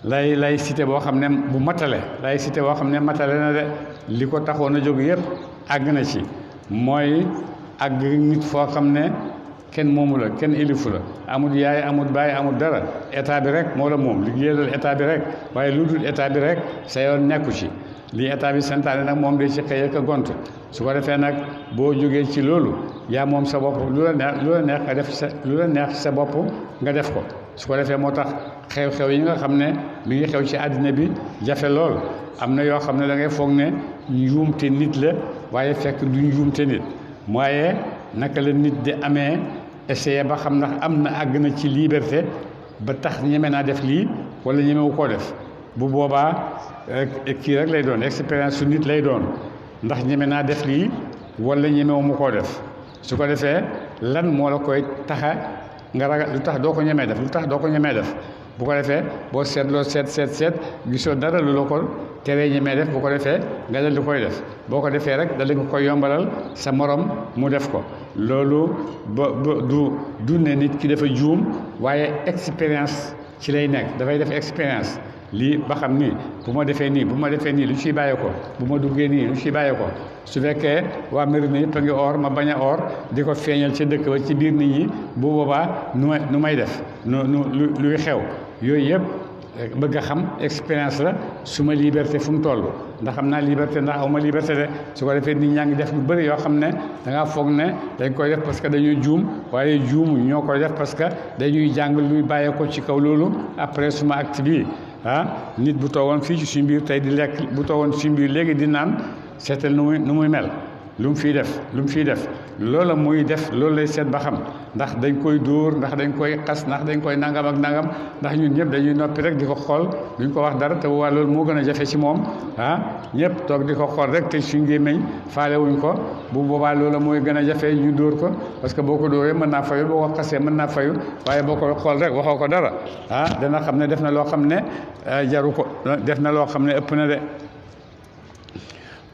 laïcité boo xam ne bu matale laïcité boo xam ne matale na de li ko taxoon a jóg yëpp àgg na ci mooy àgg nit foo xam ne kenn moomu la kenn ilifu la amul yaay amul baay amul dara état bi rek moo la moom liggéeyal état bi rek waaye lu dul état bi rek sa yoon nekku ci lii état bi santaane nag moom day ci xëy ak a gont su ko defee nag boo jógee ci loolu yaa moom sa bopp lu la neex nga def lu la neex sa bopp nga def ko su ko defee moo tax xew-xew yi nga xam ne mi ngi xew ci àddina bi jafe lool am na yoo xam ne da ngay foog ne njuumte nit la waaye fekk du njuumte nit waaye naka la nit di amee essayé ba xam ndax am na àgg na ci liberté ba tax ñeme naa def lii wala ñemewu koo def bu boobaa kii rek lay doon expérience su nit lay doon ndax ñeme naa def lii wala ñemewu mu koo def su ko defee lan moo la koy taxa nga ragal lu tax doo ko ñemee def bu ko defee boo seetloo seet gisoo dara lu la ko teree ñemee def bu ko defee nga dal di koy def boo ko defee rek dal di ko koy yombalal sa morom mu def ko loolu ba du ne nit ki dafa juum waaye expérience ci lay nekk dafay def expérience lii ba xam ni bu ma defee nii lu ciy bàyyee ko bu ma duggee nii lu ciy bàyyee ko su fekkee waa Médina yëpp a ngi or ma bañ a or di ko feeñal ca dëkk ba ci biir nit ñi bu boobaa nu may def luy xew yooyu yëpp bëgg a xam expérience la su ma liberté fu mu toll ndax xam naa liberté ndax aw ma liberté de su ko defee nit ñaa ngi def lu bëri yoo xam ne da ngaa foog ne dañ koy def parce que dañuy juum waaye juumu ñoo koy def parce que dañuy jàng luy bàyyee ko ci kaw loolu après suma acte bi nit bu toogoon fii ci suñu biir tey di lekk bu toogoon suñu biir léegi di naan seetal nu muy mel lu mu fiy def loola muy def loolu lay seet ba xam ndax dañ koy dóor ndax dañ koy xas ndax dañ koy nangam ak nangam ndax ñun ñëpp dañuy noppi rek di ko xool duñ ko wax dara te waa loolu moo gën a jafe ci moom ñëpp toog di ko xool rek te suñ gémmiñ faale wuñ ko bu boobaa loola mooy gën a jafe ñu dóor ko parce que boo ko dóoree mën naa fayu boo ko xasee mën naa fayu waaye boo ko xool rek waxoo ko dara dana xam ne def na loo xam ne jaru ko def na loo xam ne ëpp na de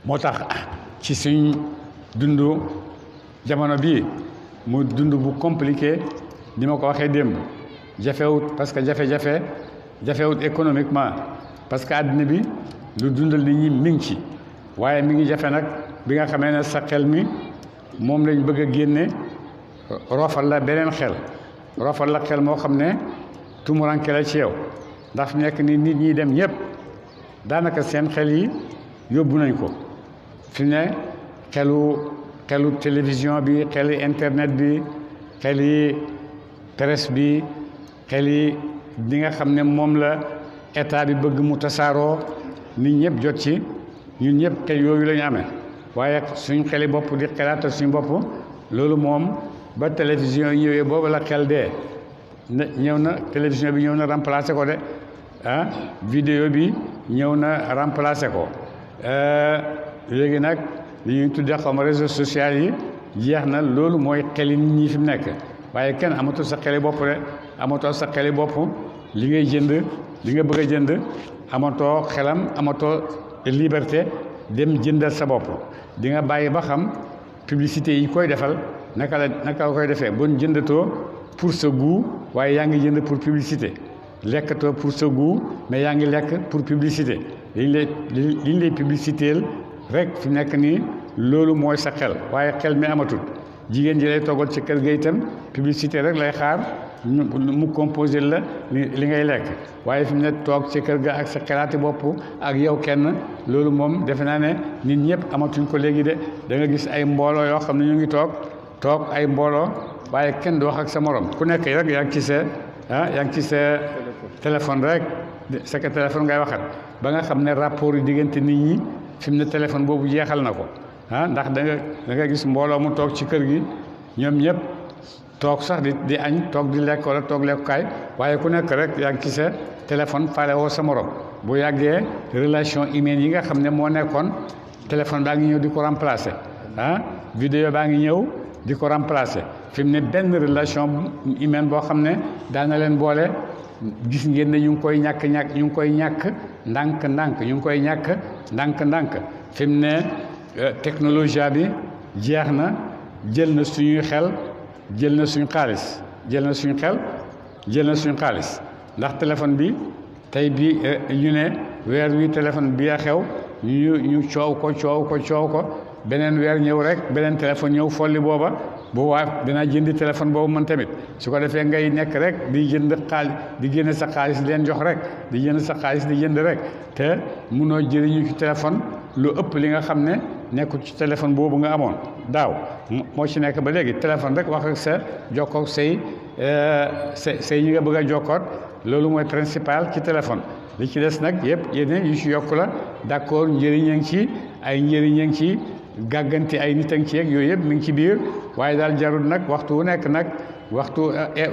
moo tax ci suñ dundu jamono bii mu dund bu compliqué ni ma ko waxee démb jafewut parce que jafewut économiquement parce que àddina bi lu dundal nit ñi mi ngi ci waaye mi ngi jafe nag bi nga xamee ne sa xel mi moom lañ bëgg a génne roofal la beneen xel roofal la xel moo xam ne tumuranke la ci yow ndax nekk ni nit ñi dem ñëpp daanaka seen xel yi yóbbu nañ ko fi ne xelu télévision bi xelu internet bi xeli presse bi xeli li nga xam ne moom la état bi bëgg mu tasaaroo nit ñëpp jot ci ñun ñëpp xel yooyu la ñu amee waaye suñ xeli bopp di xelaatal suñ bopp loolu moom ba télévision yi ñëwee boobu la xel dee ñëw na télévision bi ñëw na remplacer ko de vidéo bi ñëw na remplacer ko léegi nag li ñuy tuddee xaw ma réseaux sociaux yi jeex na loolu mooy xeli nit ñi fi mu nekk waaye kenn amatul sa xeli bopp de amatoo sa xeli bopp li ngay jënd li nga bëgg a jënd amatoo xelam amatoo liberté dem jëndal sa bopp di nga bàyyi ba xam publicité yi koy defal naka la koy defee bon jëndatoo pour sa goût waaye yaa ngi jënd pour publicité lekkatoo pour sa goût mais yaa ngi lekk pour publicité liñ lay publicitéel rek fi nekk nii loolu mooy sa xel waaye xel mi amatul jigéen ji lay toggal ci kër ga itam publicité rek lay xaar mu composé la li ngay lekk waaye fi mu ne toog ci kër ga ak sa xelaati bopp ak yow kenn loolu moom defe naa ne nit ñëpp amatuñ ko léegi de da nga gis ay mbooloo yoo xam ne ñu ngi toog ay mbooloo waaye kenn du wax ak sa morom ku nekk rek yaa ngi ci sa yaa ngi ci sa téléphone rek sa téléphone ngay waxat ba nga xam ne rapport yi diggante nit ñi fi mu ne téléphone boobu jeexal na ko ndax da nga gis mbooloo mu toog ci kër gi ñoom ñëpp toog sax di añ toog di lekk wala toog lekkukaay waaye ku nekk rek yaa ngi ci sa téléphone faale woo sa morom bu yàggee relation humaine yi nga xam ne moo nekkoon téléphone baa ngi ñëw di ko remplacer vidéo baa ngi ñëw di ko remplacer fi mu ne benn relation humaine boo xam ne daana leen boole gis ngeen ne ñu ngi koy ñàkk ndànk ñu ngi koy ñàkk ndànk fi mu ne technologie bi jeex na jël na suñuy xel jël na suñu xaalis ndax téléphone bi tey bi ñu ne weer wi téléphone bi a xew ñu coow ko beneen weer ñëw rek beneen téléphone ñëw folli booba bu waa dinaa jëndi téléphone boobu man tamit su ko defee ngay nekk rek di jënd xaalis di génne sa xaalis leen jox rek di jënd sa xaalis di jënd rek te munoo jëriñu ci téléphone lu ëpp li nga xam ne nekkul ci téléphone boobu nga amoon daaw moo ci nekk ba léegi téléphone rek wax ak sa jokkoog say ñi nga bëgg a jokkoot loolu mooy principal ci téléphone li ci des nag yëpp yeneen yu ci yokku la d'accord njëriñ a ngi ci ay njëriñ a ngi ci gàgganti ay nit a ngi ci yeeg yooyu yëpp mi ngi ci biir waaye daal jarul nag waxtu wu nekk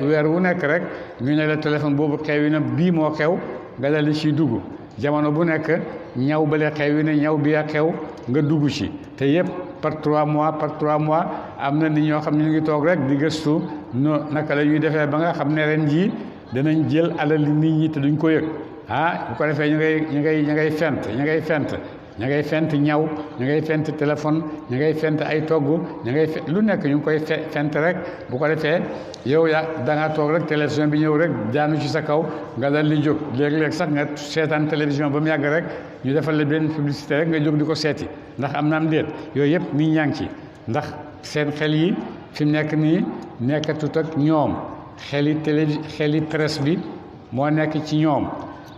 weer wu nekk rek ñu ne la téléphone boobu xew na bii moo xew nga dal di ciy dugg jamono bu nekk ñaw bale xew na ñaw bi a xew nga dugg ci te yëpp par 3 mois am na nit ñoo xam ne ñu ngi toog rek di gëstu naka la ñuy defee ba nga xam ne ren jii danañ jël alal nit ñi te duñ ko yëg bu ko defee ñu ngay fent ñaw ñu ngay fent téléphone ñu ngay fent ay togg ñu ngay lu nekk ñu ngi koy fent rek bu ko defee yow da nga toog rek télévision bi ñëw rek daanu ci sa kaw nga dal di jóg léeg-léeg sax nga seetaan télévision ba mu yàgg rek ñu defal la benn publicité rek nga jóg di ko seeti ndax am na am déet yooyu yëpp nit ñaa ngi ci ndax seen xel yi fi mu nekk nii nekkatut ak ñoom xeli presse bi moo nekk ci ñoom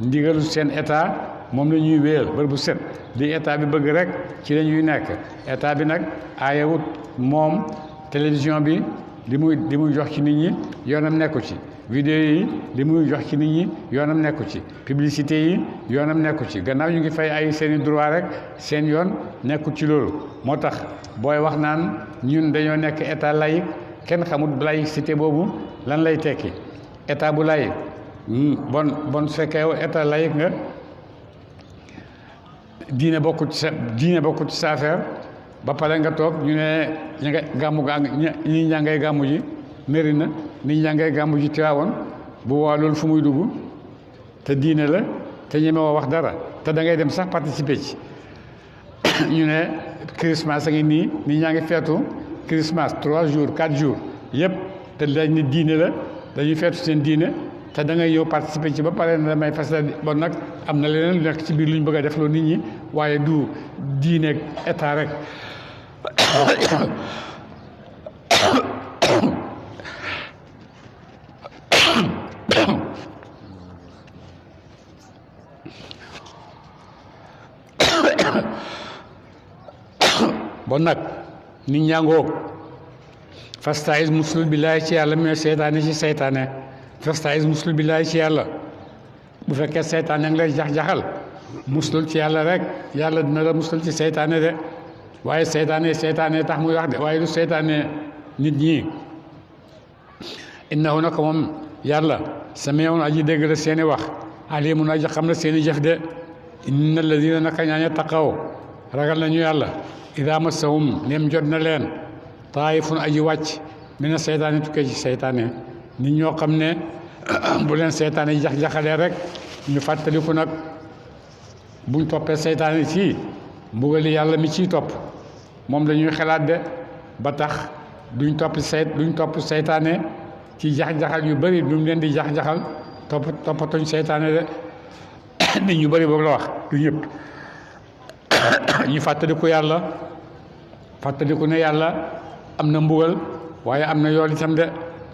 ndigalu seen état moom la ñuy wéyal bër bu set di état bi bëgg rek ci la ñuy nekk état bi nag aayewut moom télévision bi li muy jox ci nit ñi yoonam nekku ci vidéo yi li muy jox ci nit ñi yoonam nekku ci publicité yi yoonam nekku ci gannaaw ñu ngi fay ay seeni droit rek seen yoon nekkut ci loolu moo tax booy wax naan ñun dañoo nekk état laïque kenn xamut laïcité boobu lan lay tekki état bu laïque bon su fekkee yow état laïque nga diine bokkut ci sa affaire ba pare nga toog ñu ne ña nga gàmmu gaa ñi ñaa ngay gàmmu ji méri na nit ñaa ngay gàmmu ji Tiwaawan bu waa loolu fu muy dugg te diine la te ñeme woo wax dara te da ngay dem sax participer ci ñu ne Christmas a ngi nii nit ñaa ngi feetu Christmas 3 jours 4 jours yëpp te dañ ne diine la dañuy feetu seen diine te da ngay ñëw participer ci ba pare na damay fas bon nag am na leneen lu nekk ci biir lu ñu bëgg a def loo nit ñi waaye du diine état rek bon nag nit ñaangoo fasta'iz musul billahi ci yàlla mais seytaane ci seytaane fasta'iz musul billahi ci yàlla bu fekkee seytaane ngi lay jax-jaxal musul ci yàlla rek yàlla dina la musul ci seytaane de waaye seytaane tax muy wax de waaye du seytaane nit ñi innahu naka moom yàlla sami'un aji dégg la seeni wax alimun aji xam na seeni jëf de inna alladina naka ñaaña taqaw ragal nañu yàlla ida massahum nem jot na leen taayifun aji wàcc mina seytaane tukkee ci seytaane nit ñoo xam ne bu leen seytaane jax-jaxalee rek ñu fàttaliku nag buñ toppee seytaane ci mbugali yàlla mi ciy topp moom dañuy xalaat de ba tax duñ topp seytaane ci jax-jaxal yu bëri du mu leen di jax-jaxal toppatuñ seytaane de nit ñu bëri boobu la wax du ñëpp ñu fàttaliku yàlla fàttaliku ne yàlla am na mbugal waaye am na yool itam de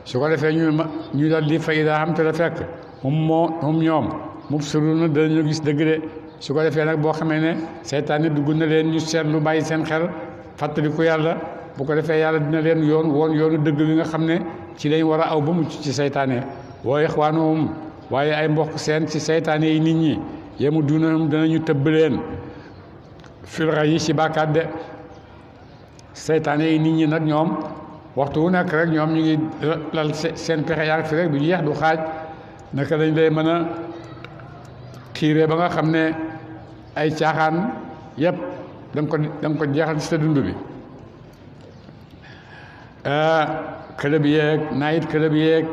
su ko defee ñu dal di fay daa xam te la fekk moom ñoom mubsiruna danañu gis dëgg de su ko defee nag boo xamee ne seytaane dugg na leen ñu seetlu bàyyi seen xel fàttaliku yàlla bu ko defee yàlla dina leen woon yoonu dëgg wi nga xam ne ci lañ war a aw ba mucc ci seytaane wa ixwaanuhum waaye ay mbokk seen ci seytaane yi nit ñi yemu dunahum danañu tëbb leen filra yi ci bàkkaat de seytaane yi nit ñi nag ñoom waxtu wu nekk rek ñoom ñu ngi lal seen pexe yaa ngi fi rek du jeex du xaaj naka lañ lay mën a xiiree ba nga xam ne ay caaxaan yëpp da nga ko jeexal ci sa dund bi club yeeg night club yeeg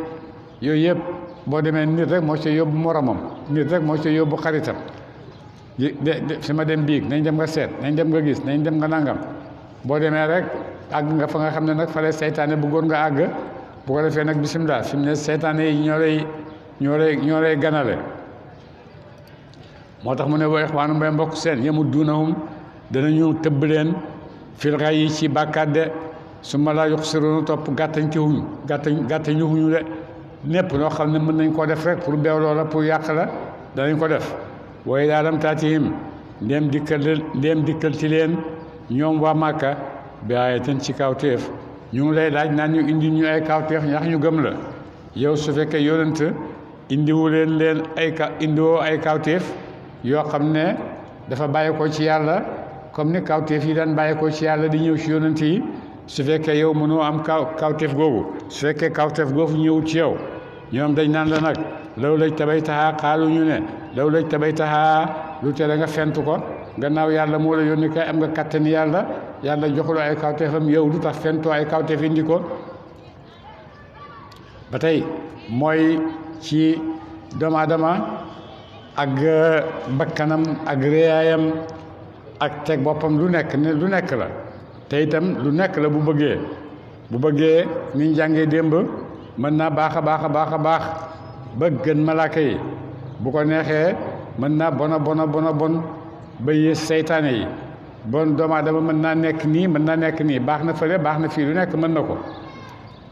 yooyu yëpp boo demee nit rek moo ci yóbbu moromam nit rek moo ci yóbbu xaritam fi ma dem biig nañ dem nga seet nañ dem nga gis nañ dem nga nangam boo demee rek àgg nga fa nga xam ne nag fale seytaane bëggoon nga àgg bu ko defee nag bisimilah fi mu ne seytaane yi ñoo lay ganale moo tax mu ne wa ixwaanu mbay mbokk seen yemu duunahum danañu tëbb leen fil ray yi ci bàkkaat de su ma laa yuxsiruuna topp gàttañ ci huñu gàttañu huñu de népp loo xam ne mën nañ koo def rek pour beew loola pour yàq la danañ ko def waaye daalam taatihim ndéem dikkal ci leen ñoom waa Màkka bi aayatin ci kawtéef ñu ngi lay laaj naan ñu indi ñu ay kawtéef ndax ñu gëm la yow su fekkee yonent indiwu leen indiwoo ay kawtéef yoo xam ne dafa bàyyi ko ci yàlla comme ni kawtéef yi daan bàyyi ko ci yàlla di ñëw ci yonent yi su fekkee yow mënoo am kawtéef googu su fekkee kawtéef googu ñëwul ci yow ñoom dañ naan la nag law laj tabay taxaa xaalu ñu ne law laj tabay taxaa lu tere nga fent ko gannaaw yàlla moo la yónni kay am nga kattani yàlla joxuloo ay kawtéefam yow lu tax fentoo ay kawtéef indi ko ba tey mooy ci doomu aadama ak bakkanam ak réyaayam ak teg boppam lu nekk la te itam lu nekk la bu bëggee ni ñu jàngee démb mën naa baax a baax ba gën malaaka yi bu ko neexee mën naa bona bon ba yées seytaane yi bon doomu aadama mën naa nekk nii baax na fële baax na fii lu nekk mën na ko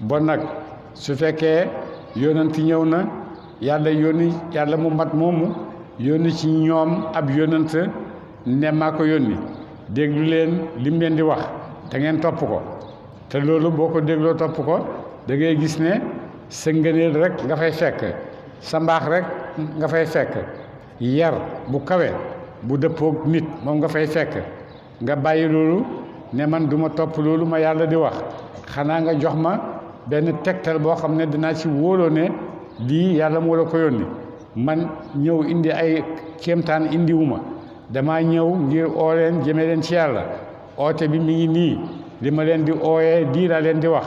bon nag su fekkee yonent ñëw na yàlla mu mat moomu yónni ci ñoom ab yonent ne maa ko yónni déglu leen lim leen di wax te ngeen topp ko te loolu boo ko dégloo topp ko da ngay gis ne sa ngëneel rek nga fay fekk sa mbaax rek nga fay fekk yar bu kawe bu dëppoog nit moom nga fay fekk nga bàyyi loolu ne man duma topp loolu ma yàlla di wax xanaa nga jox ma benn tegtal boo xam ne dinaa ci wóoloo ne lii yàlla moo la ko yónni man ñëw indi ay kéemtaan indiwuma dama ñëw ngir oo leen jëme leen ci yàlla oote bi mi ngi nii li ma leen di ooyee laa leen di wax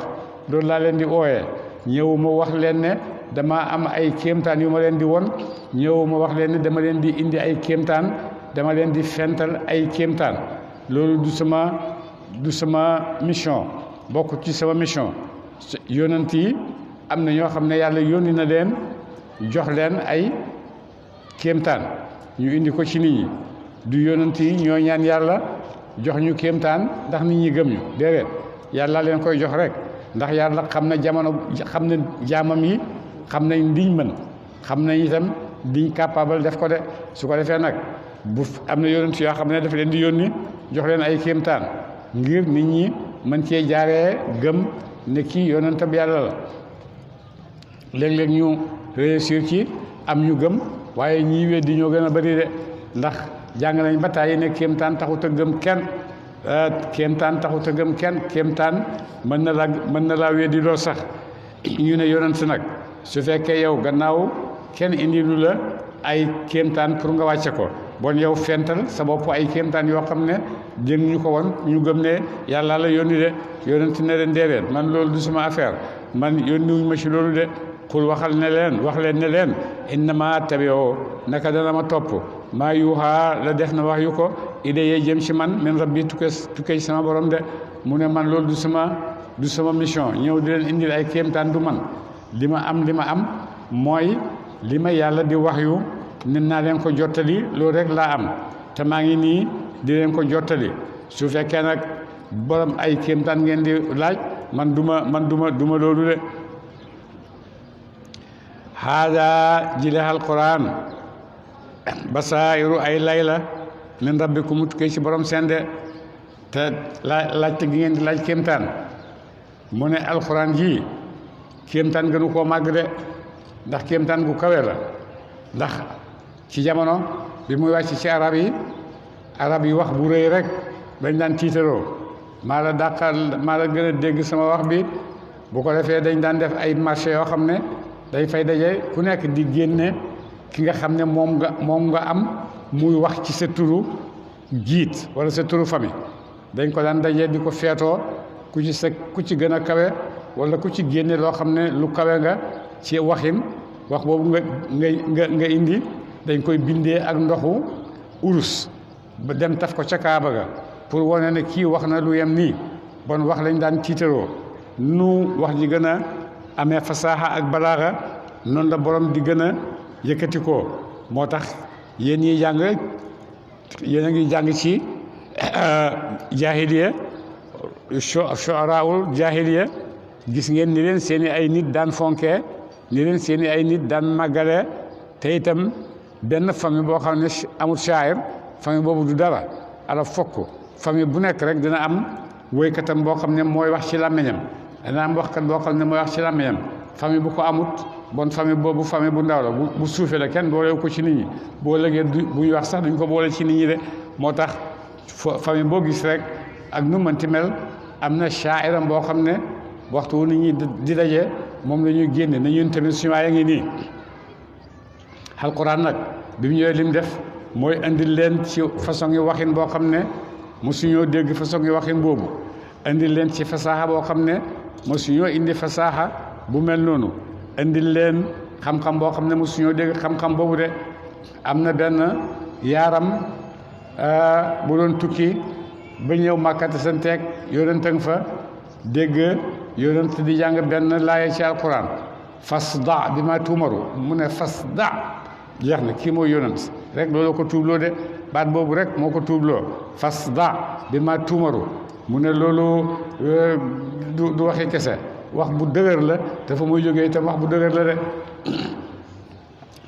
loolu laa leen di ooyee ñëwuma wax leen ne dama am ay kéemtaan yu ma leen di won ñëwuma wax leen ne dama leen di indi ay kéemtaan dama leen di fental ay kéemtaan loolu du sama mission bokk ci sama mission yonent yi am na ñoo xam ne yàlla yónni na leen jox leen ay kéemtaan ñu indi ko ci nit ñi du yonent yi ñoo ñaan yàlla jox ñu kéemtaan ndax nit ñi gëm ñu déedéet yàlla leen koy jox rek ndax yàlla xam na jamono xam na jaamam yi xam nañ liñ mën xam nañ itam liñ capable def ko de su ko defee nag bu am na yonent yoo xam ne dafa leen di yónni jox leen ay kéemtaan ngir nit ñi mën cee jaaree gëm ne kii yonentab yàlla la léeg-léeg ñu réussir ci am ñu gëm waaye ñii weddi ñoo gën a bari de ndax jàng nañ ba tàyyi ne kéemtaan taxut a gëm kenn kéemtaan mën na laa weddi loo sax ñu ne yonent nag su fekkee yow gannaaw kenn indi lu la ay kéemtaan pour nga wàcce ko bon yow fental sa bopp ay kéemtaan yoo xam ne dégg ñu ko woon ñu gëm ne yàlla la yónni de yonent ne leen déedéet man loolu du sama affaire man yónniwuñ ma ci loolu de xul wax leen ne leen innama tabi'u naka dana ma topp maa yuuxaa la def na wax yu ko idée jëm ci man min rabbi tukkee ci sama borom de mu ne man loolu du sama mission ñëw di leen indil ay kéemtaan du man li ma am mooy li ma yàlla di wax yu ne naa leen ko jottali loolu rek laa am te maa ngi nii di leen ko jottali su fekkee nag borom ay kéemtaan ngeen di laaj man duma loolu de haada jile alquran basairu ay layla min rabbikum mu tukkee ci borom seen de te laajte gi ngeen di laaj kéemtaan mu ne alquran ji kéemtaan gënu koo màgg de ndax kéemtaan gu kawe la ndax ci jamono bi muy wàcc ci arab yi wax bu rëy rek dañ daan tiitaroo maa la dàqal maa la gën a dégg sama wax bi bu ko defee dañ daan def ay marché yoo xam ne dañ fay daje ku nekk di génne ki nga xam ne moom nga am muy wax ci sa turu jiit wala sa turu famille dañ ko daan daje di ko feetoo ku ci gën a kawe wala ku ci génne loo xam ne lu kawe nga ci waxin wax boobu nga indi dañ koy bindee ak ndoxu urus ba dem taf ko ca Kaaba ga pour wane ne kii wax na lu yem nii bon wax lañ daan tiitaroo nu wax ji gën a amee fasaaxa ak balaaxa noonu la borom di gën a yëkkati ko moo tax yéen ñiy jàng yéen a ngi jàng ci jaahiliya shu'araul jaahiliya gis ngeen ni leen seeni ay nit daan fonkee ni leen seeni ay nit daan màggale te itam benn famille boo xam ne amul shaayir famille boobu du dara ala fokk famille bu nekk rek dina am woykatam boo xam ne mooy wax ci làmmiñam dina am waxkat boo xam ne mooy wax ci làmmiñam famille bu ko amut bon famille boobu famille bu ndaw la bu suufee la kenn boolewu ko ci nit ñi boo lëgee buy wax sax duñ ko boole ci nit ñi de moo tax famille boo gis rek ak nu mënti mel am na shaa'iram boo xam ne waxtu wu nit ñi di daje moom la ñuy génne na ñun tamit suñu waay a ngi nii alquran nag bi mu ñëwee lim def mooy indil leen ci façon yi waxin boo xam ne mosuñoo dégg façon yi waxin boobu indil leen ci fasaaxa boo xam ne mosuñoo indi fasaaxa bu mel noonu indil leen xam-xam boo xam ne mosuñoo dégg xam-xam boobu de am na benn yaaram bu doon tukki ba ñëw màkkate santeeg yonent fa dégg yonent di jàng benn laaya ci alquran fasda bi ma tuumaru mu ne fasda jeex na kii mooy yonent rek loolu ko tuubloo de baat boobu rek moo ko tuubloo fasda bi ma tuumaru mu ne loolu du waxi kese wax bu dëgër la dafa muy jógee itam wax bu dëgër la de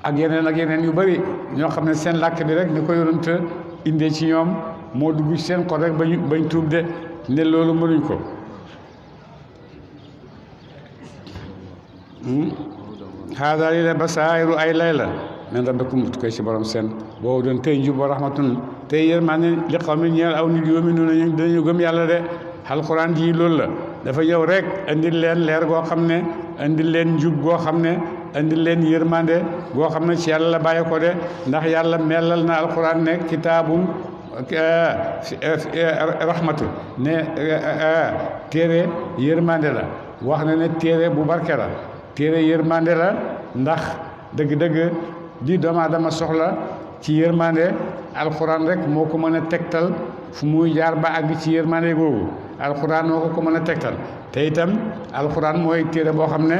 ak yeneen yu bari ñoo xam ne seen làkk bi rek ni ko yonent indee ci ñoom moo dugg ci seen xol rek bañ tuub de ne loolu mënuñ ko haada li la basaa'iru ay lay la men rabbikum koy ci borom seen boobu doon tey njub wa rahmatun tey yërmande li qawmin ñeel aw nit yu'minuuna dinañu gëm yàlla de alxuraan ji loolu la dafa ñëw rek indil leen leer goo xam ne indil leen njub goo xam ne indil leen yërmande goo xam ne ci yàlla la bàyyi ko de ndax yàlla melal na alxuraan ne kitaabun rahmatu ne téere yërmande la wax na ne téere bu barke la téere yërmande la ndax dëgg-dëgg di doomu aadama soxla ci yërmande alxuraan rek moo ko mën a tegtal fu muy jaar ba àgg ci yërmande googu alxuraan moo ko mën a tegtal te itam alxuraan mooy téere boo xam ne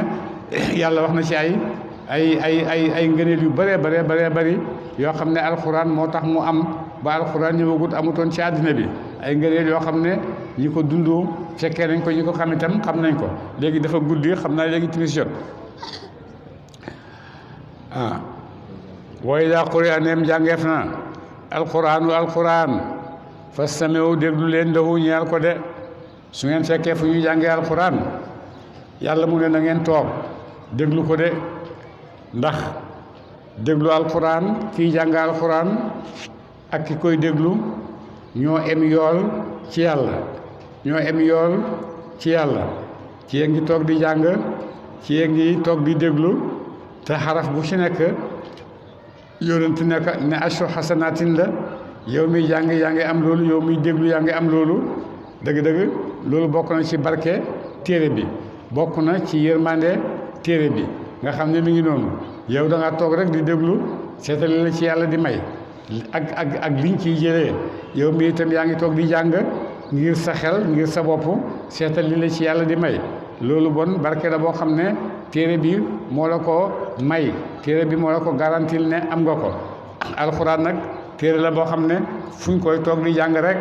yàlla wax na ci ay ngëneel yu bëree bëri yoo xam ne alxuraan moo tax mu am ba alxuraan ñëwagut amutoon ci àddina bi ay ngëneel yoo xam ne ñi ko dund fekkee nañ ko ñi ko xam itam xam nañ ko léegi dafa guddi xam naa léegi timis jot wa idaa quri'a neem jàngeef na alxuraan fastami'u déglu leen lahu ñeel ko de su ngeen fekkee fu ñuy jàngee alxuraan yàlla mu ne na ngeen toog déglu ko de ndax déglu alxuraan kiy jàng alxuraan ak ki koy déglu ñoo em yool ci yàlla ci yee ngi toog di jàng ci yee ngi toog di déglu te xaraf bu ci nekk yonent nekk ne ashru xasanaatin la yow miy jàng yaa ngi am loolu yow miy déglu yaa ngi am loolu dëgg-dëgg loolu bokk na ci barke téere bi bokk na ci yërmande téere bi nga xam ne mi ngi noonu yow da nga toog rek di déglu seetali la ci yàlla di may ak liñ ciy jëlee yow mi itam yaa ngi toog di jàng ngir sa xel ngir sa bopp seetali la ci yàlla di may loolu bon barke la boo xam ne téere bi moo la ko may téere bi moo la ko garantil ne am nga ko alxuraan nag téere la boo xam ne fu ñu koy toog di jàng rek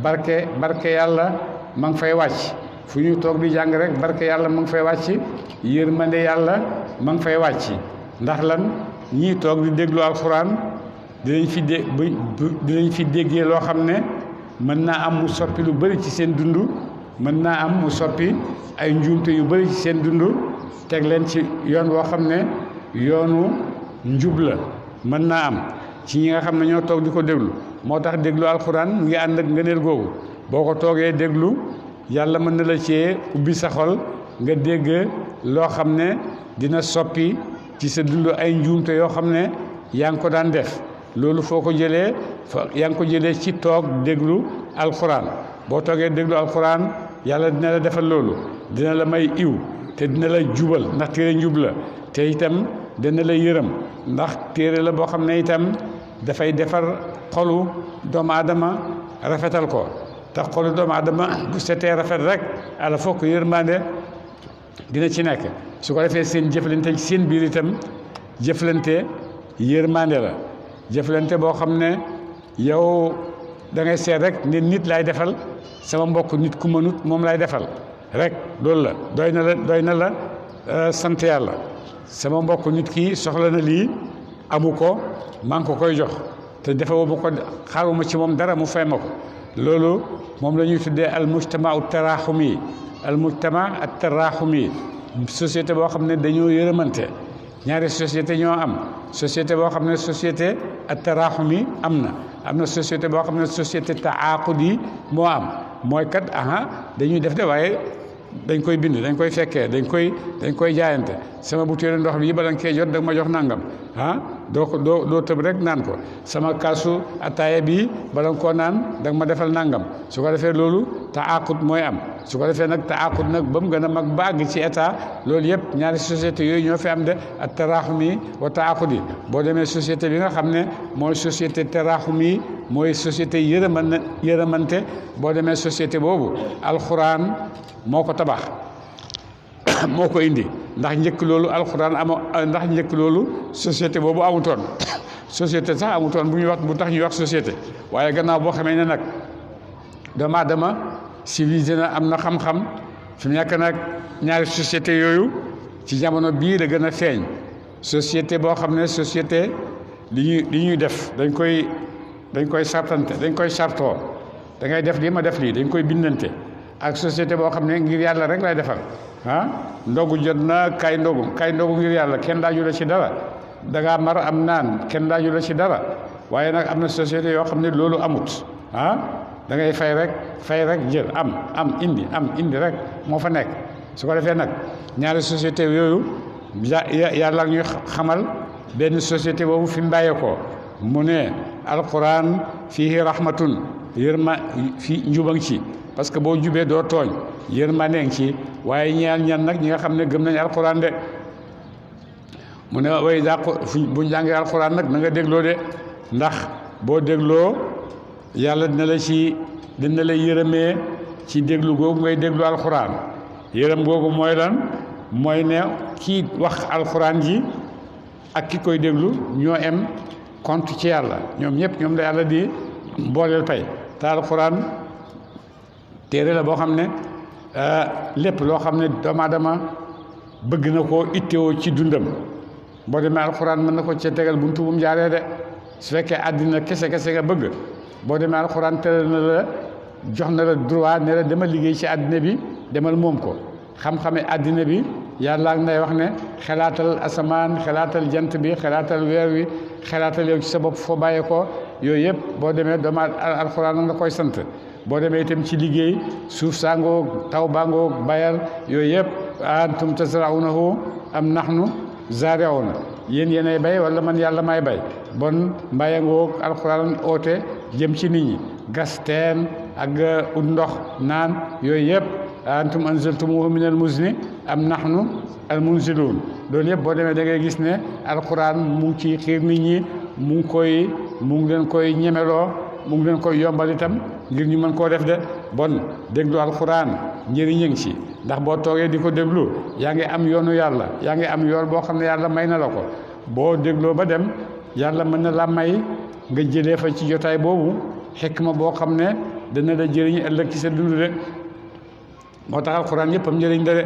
barke yàlla ma ngi fay wàcc fu ñu toog di jàng rek barke yàlla ma ngi fay wàcc yërmande yàlla ma ngi fay wàcc ndax lan ñii toog di déglu alxuraan dinañ fi déggee loo xam ne mën naa am mu soppi lu bëri ci seen dund mën naa am mu soppi ay njuumte yu bëri ci seen dund teg leen ci yoon woo xam ne yoonu njub la mën naa am ci ñi nga xam ne ñoo toog di ko déglu moo tax déglu alxuraan mu ngi ànd ak ngëneel googu boo ko toogee déglu yàlla mën na la cee ubbi sa xol nga dégg loo xam ne dina soppi ci sa dund ay njuumte yoo xam ne yaa ngi ko daan def loolu foo ko jëlee yaa ngi ko jëlee ci toog déglu alxuraan boo toogee déglu alxuraan yàlla dina la defal loolu dina la may iw te dina la jubal ndax téere njub la te itam dina la yërëm ndax téere la boo xam ne itam dafay defar xolu doomu aadama rafetal ko te xolu doomu aadama bu setee rafet rek ala fokk yërmande dina ci nekk su ko defee seen jëflante ci seen biir itam jëflante yërmande la jëflante boo xam ne yow da ngay seet rek ne nit lay defal sama mbokk nit ku mënut moom lay defal rek loolu la doy na la sant yàlla sama mbokk nit ki soxla na lii amu ko maa ngi ko koy jox te defewu ma ko xaaruma ci moom dara mu fay ma ko loolu moom la ñuy tuddee al mujtama at taraaxumi al mujtama at taraaxumi société boo xam ne dañoo yërëmante ñaari société ñoo am société boo xam ne société at taraaxumi am na société boo xam ne société taaqudi moo am mooy kat dañuy def de waaye dañ koy bind dañ koy fekkee dañ koy jaayante sama butéelu ndox bi bala nga koy jot da nga ma jox nangam doo tëb rek naan ko sama kaasu ataaya bi bala nga koo naan da nga ma defal nangam su ko defee loolu taaqud mooy am su ko defee nag taaqud nag ba mu gën a mag ba àgg ci état loolu yëpp ñaari société yooyu ñoo fi am de ak taraaxumi wa taaqudi boo demee société bi nga xam ne mooy société taraaxumi mooy société yërëmante boo demee société boobu alxuraan moo ko tabax moo ko indi ndax njëkk loolu alxuraan ndax njëkk loolu société boobu amutoon société sax amutoon bu tax ñuy wax société waaye gannaaw boo xamee ne nag doomu aadama civilisé na am na xam-xam fi mu nekk nag ñaari société yooyu ci jamono bii la gën a feeñ société boo xam ne société li ñuy def dañ koy sartante dañ koy sartoo da ngay def lii ma def lii dañ koy bindante ak société boo xam ne ngir yàlla rek lay defal ndogu jot na kay ndogu ngir yàlla kenn laaju la ci dara da ngaa mar am naan kenn laaju la ci dara waaye nag am na société yoo xam ne loolu amut da ngay fay rek jël am indi rek moo fa nekk su ko defee nag ñaari société yooyu yàlla ñuy xamal benn société boobu fi mu bàyyeekoo mu ne alquran fiihi rahmatun fi njubang ci parce que boo jubee doo tooñ yërmande ngi ci waaye ñan nag ñi nga xam ne gëm nañu alquran de mu ne way buñ jàngee alquran nag na nga dégloo de ndax boo dégloo yàlla dina la yërëmee ci déglu googu ngay déglu alquran yërëm googu mooy lan mooy ne kii wax alquran ji ak ki koy déglu ñoo em compte ci yàlla ñoom ñëpp ñoom la yàlla di booleel pay te alquran téere la boo xam ne lépp loo xam ne doomu aadama bëgg na koo ittewoo ci dundam boo demee alxuraan mën na ko ca tegal buntu bu mu jaaree de su fekkee àddina kese nga bëgg boo demee alxuraan tere na la jox na la droit ne la demal liggéey ci àddina bi demal moom ko xam-xame àddina bi yàlla nay wax ne xalaatal asamaan xalaatal jant bi xalaatal weer wi xalaatal yow ci sa bopp foo bàyyee ko yooyu yëpp boo demee doomu alxuraan nga koy sant boo demee itam ci liggéey suuf sangoog taw bangoog bayal yooyu yëpp antum tasra'unahu am nahnu zaari'una yéenay bay wala man yàlla may bay bon mbayangoog alxuraan oote jëm ci nit ñi gas teen ak ut ndox naan yooyu yëpp antum anzaltumuhu minal muzni am nahnu al munzilun loolu yëpp boo demee da ngay gis ne alxuraan mu ngi ci xiir nit ñi mu ngi leen koy ñemeloo mu ngi leen koy yombal itam ngir ñu mën koo def de bon déglu alxuraan njëriñ ngi ci ndax boo toogee di ko déglu yaa ngi am yoonu yàlla yaa ngi am yoon boo xam ne yàlla may na la ko boo dégloo ba dem yàlla mën na la may nga jëlee fa ci jotaay boobu xikma boo xam ne dana la jëriñ ëllëg ci sa dund de moo tax alxuraan yëpp am njëriñ de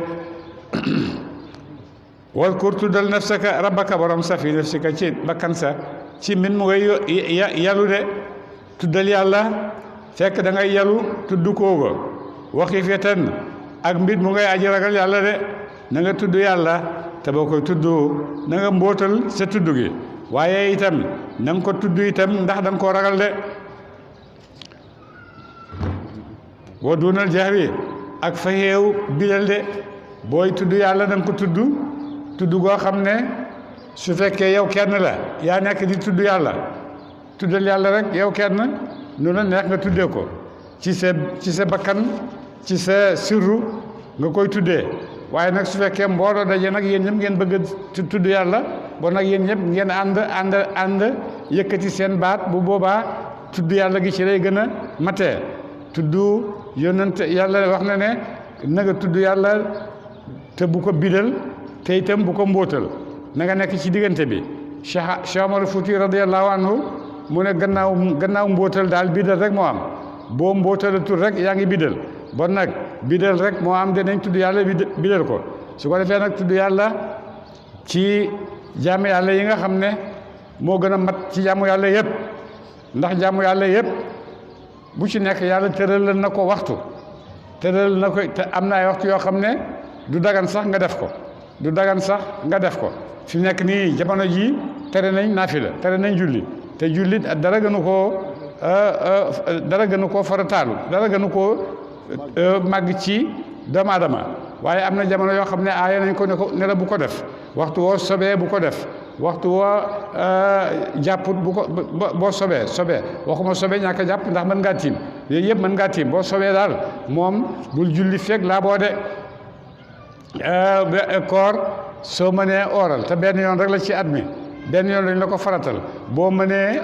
wal kur tuddal nafsaka rabbaka borom sa fi nafsika ci bakkan sa ci min mu ngay yalu de tuddal yàlla fekk da ngay yalu tudd kooga waxi fetan ak mbir mu ngay aji ragal yàlla de na nga tudd yàlla te boo koy tudd na nga mbóotal sa tudd gi waaye itam na nga ko tudd itam ndax da nga koo ragal de boo duunal jahri ak fa xeew bilal de booy tudd yàlla da nga ko tudd goo xam ne su fekkee yow kenn la yaa nekk di tudd yàlla tuddal yàlla rek yow kenn nu la neex nga tuddee ko ci sa bakkan ci sa sirru nga koy tuddee waaye nag su fekkee mbooloo daje nag yéen ñëpp ngeen bëgg a tudd yàlla bon nag yéen ñëpp ngeen ànd yëkkati seen baat bu boobaa tudd yàlla gi ci lay gën a matee tudd yonent yàlla wax na ne na nga tudd yàlla te bu ko bidal te itam bu ko mbóotal na nga nekk ci diggante bi Cheikh Omar Fouti radiyallahu anhu mu ne gannaaw mbóotal daal bidal rek moo am boo mbóotalatul rek yaa ngi bidal bon nag bidal rek moo am danañ tudd yàlla bidal ko su ko defee nag tudd yàlla ci jaamu yàlla yi nga xam ne moo gën a mat ci jaamu yàlla yëpp ndax jaamu yàlla yëpp bu ci nekk yàlla tëralal na ko waxtu tëral na ko te am na ay waxtu yoo xam ne du dagan sax nga def ko du dagan sax nga def ko fi nekk nii jamono ji tere nañ naafila tere nañ julli te julli dara gënu koo farataalu dara gënu koo màgg ci doomu aadama waaye am na jamono yoo xam ne aaya nañ ko ne la bu ko def waxtu woo sobee bu ko def waxtu woo jàpput bu ko boo sobee waxuma sobee ñàkk a jàpp ndax mën ngaa tiim yooyu yëpp mën ngaa tiim boo sobee daal moom bul julli fekk laa boo de koor soo mënee ooral te benn yoon rek la ci at mi benn yoon lañ la ko faratal boo mënee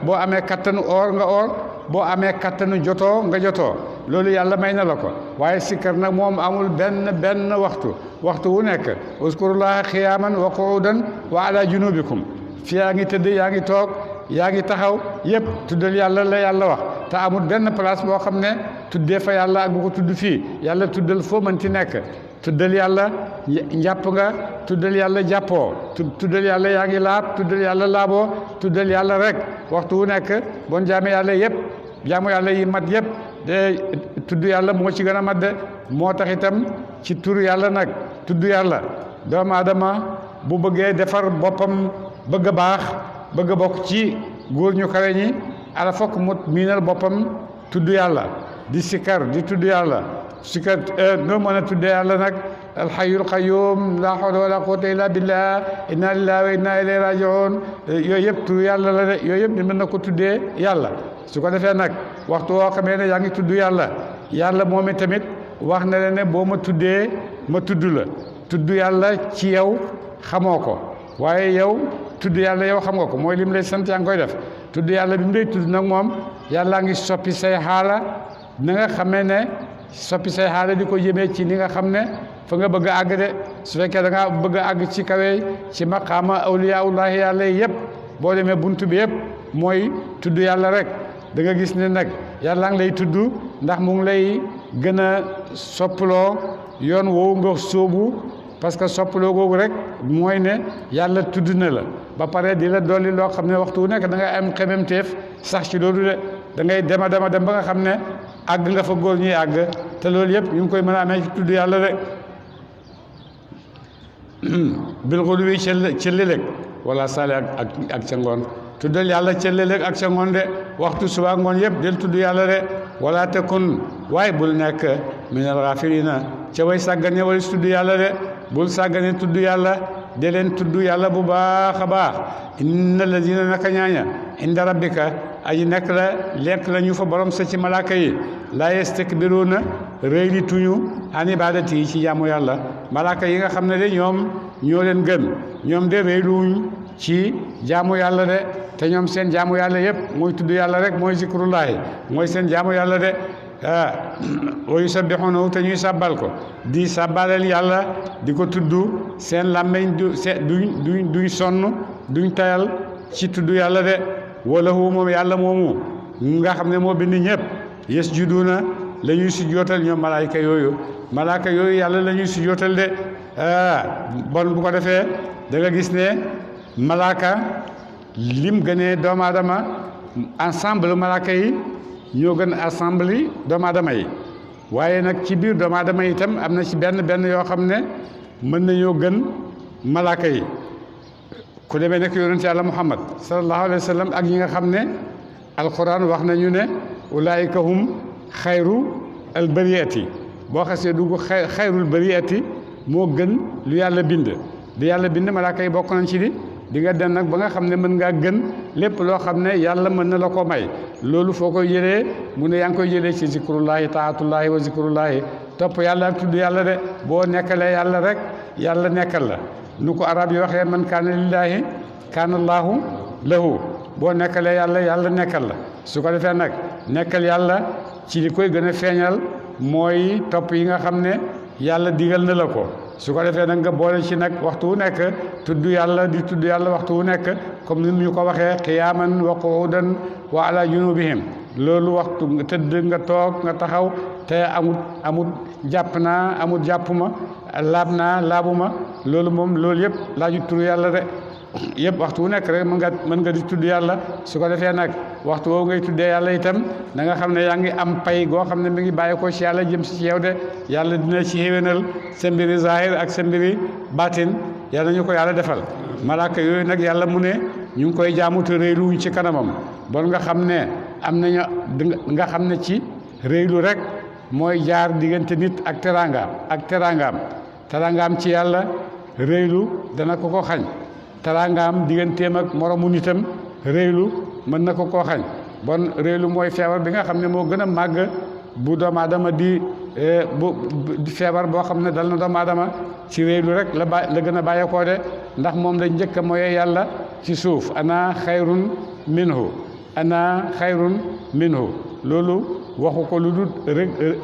boo amee kattanu oor nga oor boo amee kattanu jotoo nga jotoo loolu yàlla may na la ko waaye sikkar nag moom amul benn waxtu wu nekk uskurullaha xiyaaman wa qu'udan wa ala junubikum fi yaa ngi tëdd yaa ngi toog yaa ngi taxaw yëpp tuddal yàlla la yàlla wax te amul benn place boo xam ne tuddee fa yàlla ak bu ko tudd fii yàlla tuddal foo mënti nekk tuddal yàlla njàpp nga tuddal yàlla jàppoo tuddal yàlla yaa ngi laab tuddal yàlla laaboo tuddal yàlla rek waxtu wu nekk bon jaame yàlla yëpp jaamu yàlla yi mat yëpp de tudd yàlla moo ci gën a mat de moo tax itam ci tur yàlla nag tudd yàlla doomu aadama bu bëggee defar boppam bëgg a baax bëgg a bokk ci góor ñu kawe ñi ala fokk mu miinal boppam tudd yàlla di sikkar di tudd yàlla sikkar noo mën a tuddee yàlla nag alxayyul qayyum la hawla wala quwwata illa billah inna lillahi wa inna ilayhi raji'un yooyu yëpp tur yàlla la de yooyu yëpp ni mën na ko tuddee yàlla su ko defee nag waxtu woo xamee ne yaa ngi tudd yàlla moom i tamit wax na leen ne boo ma tuddee ma tudd la tudd yàlla ci yow xamoo ko waaye yow tudd yàlla yow xam nga ko mooy lim lay sant yaa ngi koy def tudd yàlla bi mu lay tudd nag moom yàllaa ngi soppi say xaala na nga xamee ne soppi say xaala di ko jëmee ci ni nga xam ne fa nga bëgg a àgg de su fekkee da nga bëgg a àgg ci kawe ci maqaama awliyaullahi yàlla yëpp boo demee buntu bi yëpp mooy tudd yàlla rek da nga gis ne nag yàlla ngi lay tudd ndax mu ngi lay gën a soppaloo yoon woowu nga sóobu parce que soppaloo googu rek mooy ne yàlla tudd na la ba pare di la dolli loo xam ne waxtu wu nekk da ngay am xememteef sax ci loolu de da ngay dem ba nga xam ne àgg nga fa góor ñuy àgg te loolu yëpp ñu ngi koy mën a amee ci tudd yàlla de bil xuduwi ca léeg wala sale ak ca ngoon tuddal yàlla ca léeg ak ca ngoon de waxtu suba ngoon yëpp del tudd yàlla de wala tekun waaye bul nekk minal gaafiliina ca way sàggane wala tudd yàlla de bul sàggane tudd yàlla de leen tudd yàlla bu baax a baax inna lazina naka ñaaña inda rabbika aji nekk lekk la ñu fa borom sa ci malaaka yi laa yastakbiruuna rëy li tuñu an ibadati yi ci jaamu yàlla malaaka yi nga xam ne de ñoom ñoo leen gën ñoom de rëyluwuñ ci jaamu yàlla de te ñoom seen jaamu yàlla yëpp mooy tudd yàlla rek mooy zikrullahi mooy seen jaamu yàlla de wa yusabbihunahu te ñuy sàbbal ko di sàbbaleel yàlla di ko tudd seen làmmeñ duñ sonn duñ tayal ci tudd yàlla de walahu moom yàlla moomu nga xam ne moo bind ñëpp yasjuduuna la ñuy sujjootal ñoom malaayka yooyu yàlla la ñuy sujjootal de bon bu ko defee da nga gis ne malaaka lim gënee doomu aadama ensemble malaaka yi ñoo gën ensemble yi doomu aadama yi waaye nag ci biir doomu aadama yi itam am na ci benn yoo xam ne mën nañoo gën malaaka yi ku demee nekk yonent yàlla muhammad sallallahu alayhi wa sallam ak ñi nga xam ne alquran wax nañu ne ulaayika hum xayru al bariyati boo xasee dugg xayrul bariyati moo gën lu yàlla bind di yàlla bind malaaka yi bokk nañ ci di nga dem nag ba nga xam ne mën ngaa gën lépp loo xam ne yàlla mën na la ko may loolu foo koy jëlee mu ne yaa ngi koy jëlee ci zikrullahi taatullahi wa zikrullahi topp yàlla ak tudd yàlla de boo nekkalee yàlla rek yàlla nekkal la nu ko arab yi waxee man kaana lillaahi kaana allaahu lahu boo nekkalee yàlla yàlla nekkal la su ko defee nag nekkal yàlla ci li koy gën a feeñal mooy topp yi nga xam ne yàlla digal na la ko su ko defee nag nga boole ci nag waxtu wu nekk tudd yàlla di tudd yàlla waxtu wu nekk comme ni ñu ko waxee qiyaaman wa qu'udan wa ala junubihim loolu waxtu nga tëdd nga toog nga taxaw te amut jàpp naa amut jàppuma laab naa laabuma loolu moom loolu yëpp laaju turu yàlla de yëpp waxtu wu nekk rek mën nga di tudd yàlla su ko defee nag waxtu woo ngay tuddee yàlla itam da nga xam ne yaa ngi am pay goo xam ne mi ngi bàyyi ko ci yàlla jëm si ci yow de yàlla dina ci xéwénal sa mbiri zahir ak sa mbiri batin yàlla ñu ko yàlla defal malaaka yooyu nag yàlla mu ne ñu ngi koy jaamu te réyluwuñ ci kanamam bon nga xam ne am nañu nga xam ne ci réylu rek mooy jaar diggante nit ak teraangaam ci yàlla réylu dana ko xañ teraangaam digganteem ak moromu nitam réylu mën na ko koo xañ bon réylu mooy feebar bi nga xam ne moo gën a màgg bu doomu aadama di feebar boo xam ne dal na doomu aadama ci réylu rek la gën a bàyyeekoo de ndax moom la njëkk a mooy yàlla ci suuf ana xayrun minhu loolu waxu ko lu dul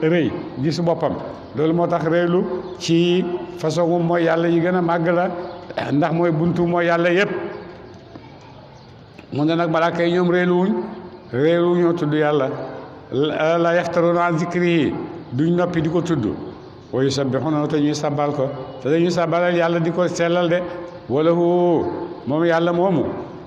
rëy gisu boppam loolu moo tax réylu ci façon mooy yàlla yi gën a màgg la ndax mooy buntu mooy yàlla yëpp mu ne nag malaaka yi ñoom réeluwuñoo tudd yàlla la yaxtaruuna an zikrihi duñ noppi di ko tudd wa yusabbihuna te ñuy sabbal ko te dañuy sabbalal yàlla di ko sellal de walahu moom yàlla moomu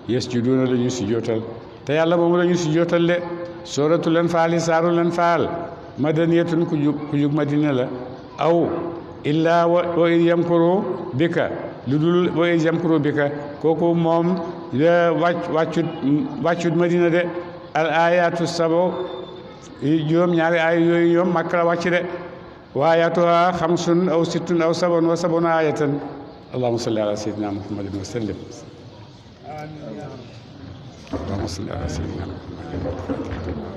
yasjuduuna la ñu sujjóotal te yàlla moomu la ñu sujjóotal de sooratu leen faali saaru leen faal madaniyatun ku jug madina la aw illaa wa in yamkuru bika lu dul wa in yamkuru bika kooku moom wàccut madina de al ayatu sabo juróom ñaari ay yooyu ñoom Makka la wàcc de wa ayatuha xamsun aw sittun aw sabon wa sabona ayatan allahumma salli ala sayyidina muhammadin wa sallim allahumma salli ala sayyidina muhammadin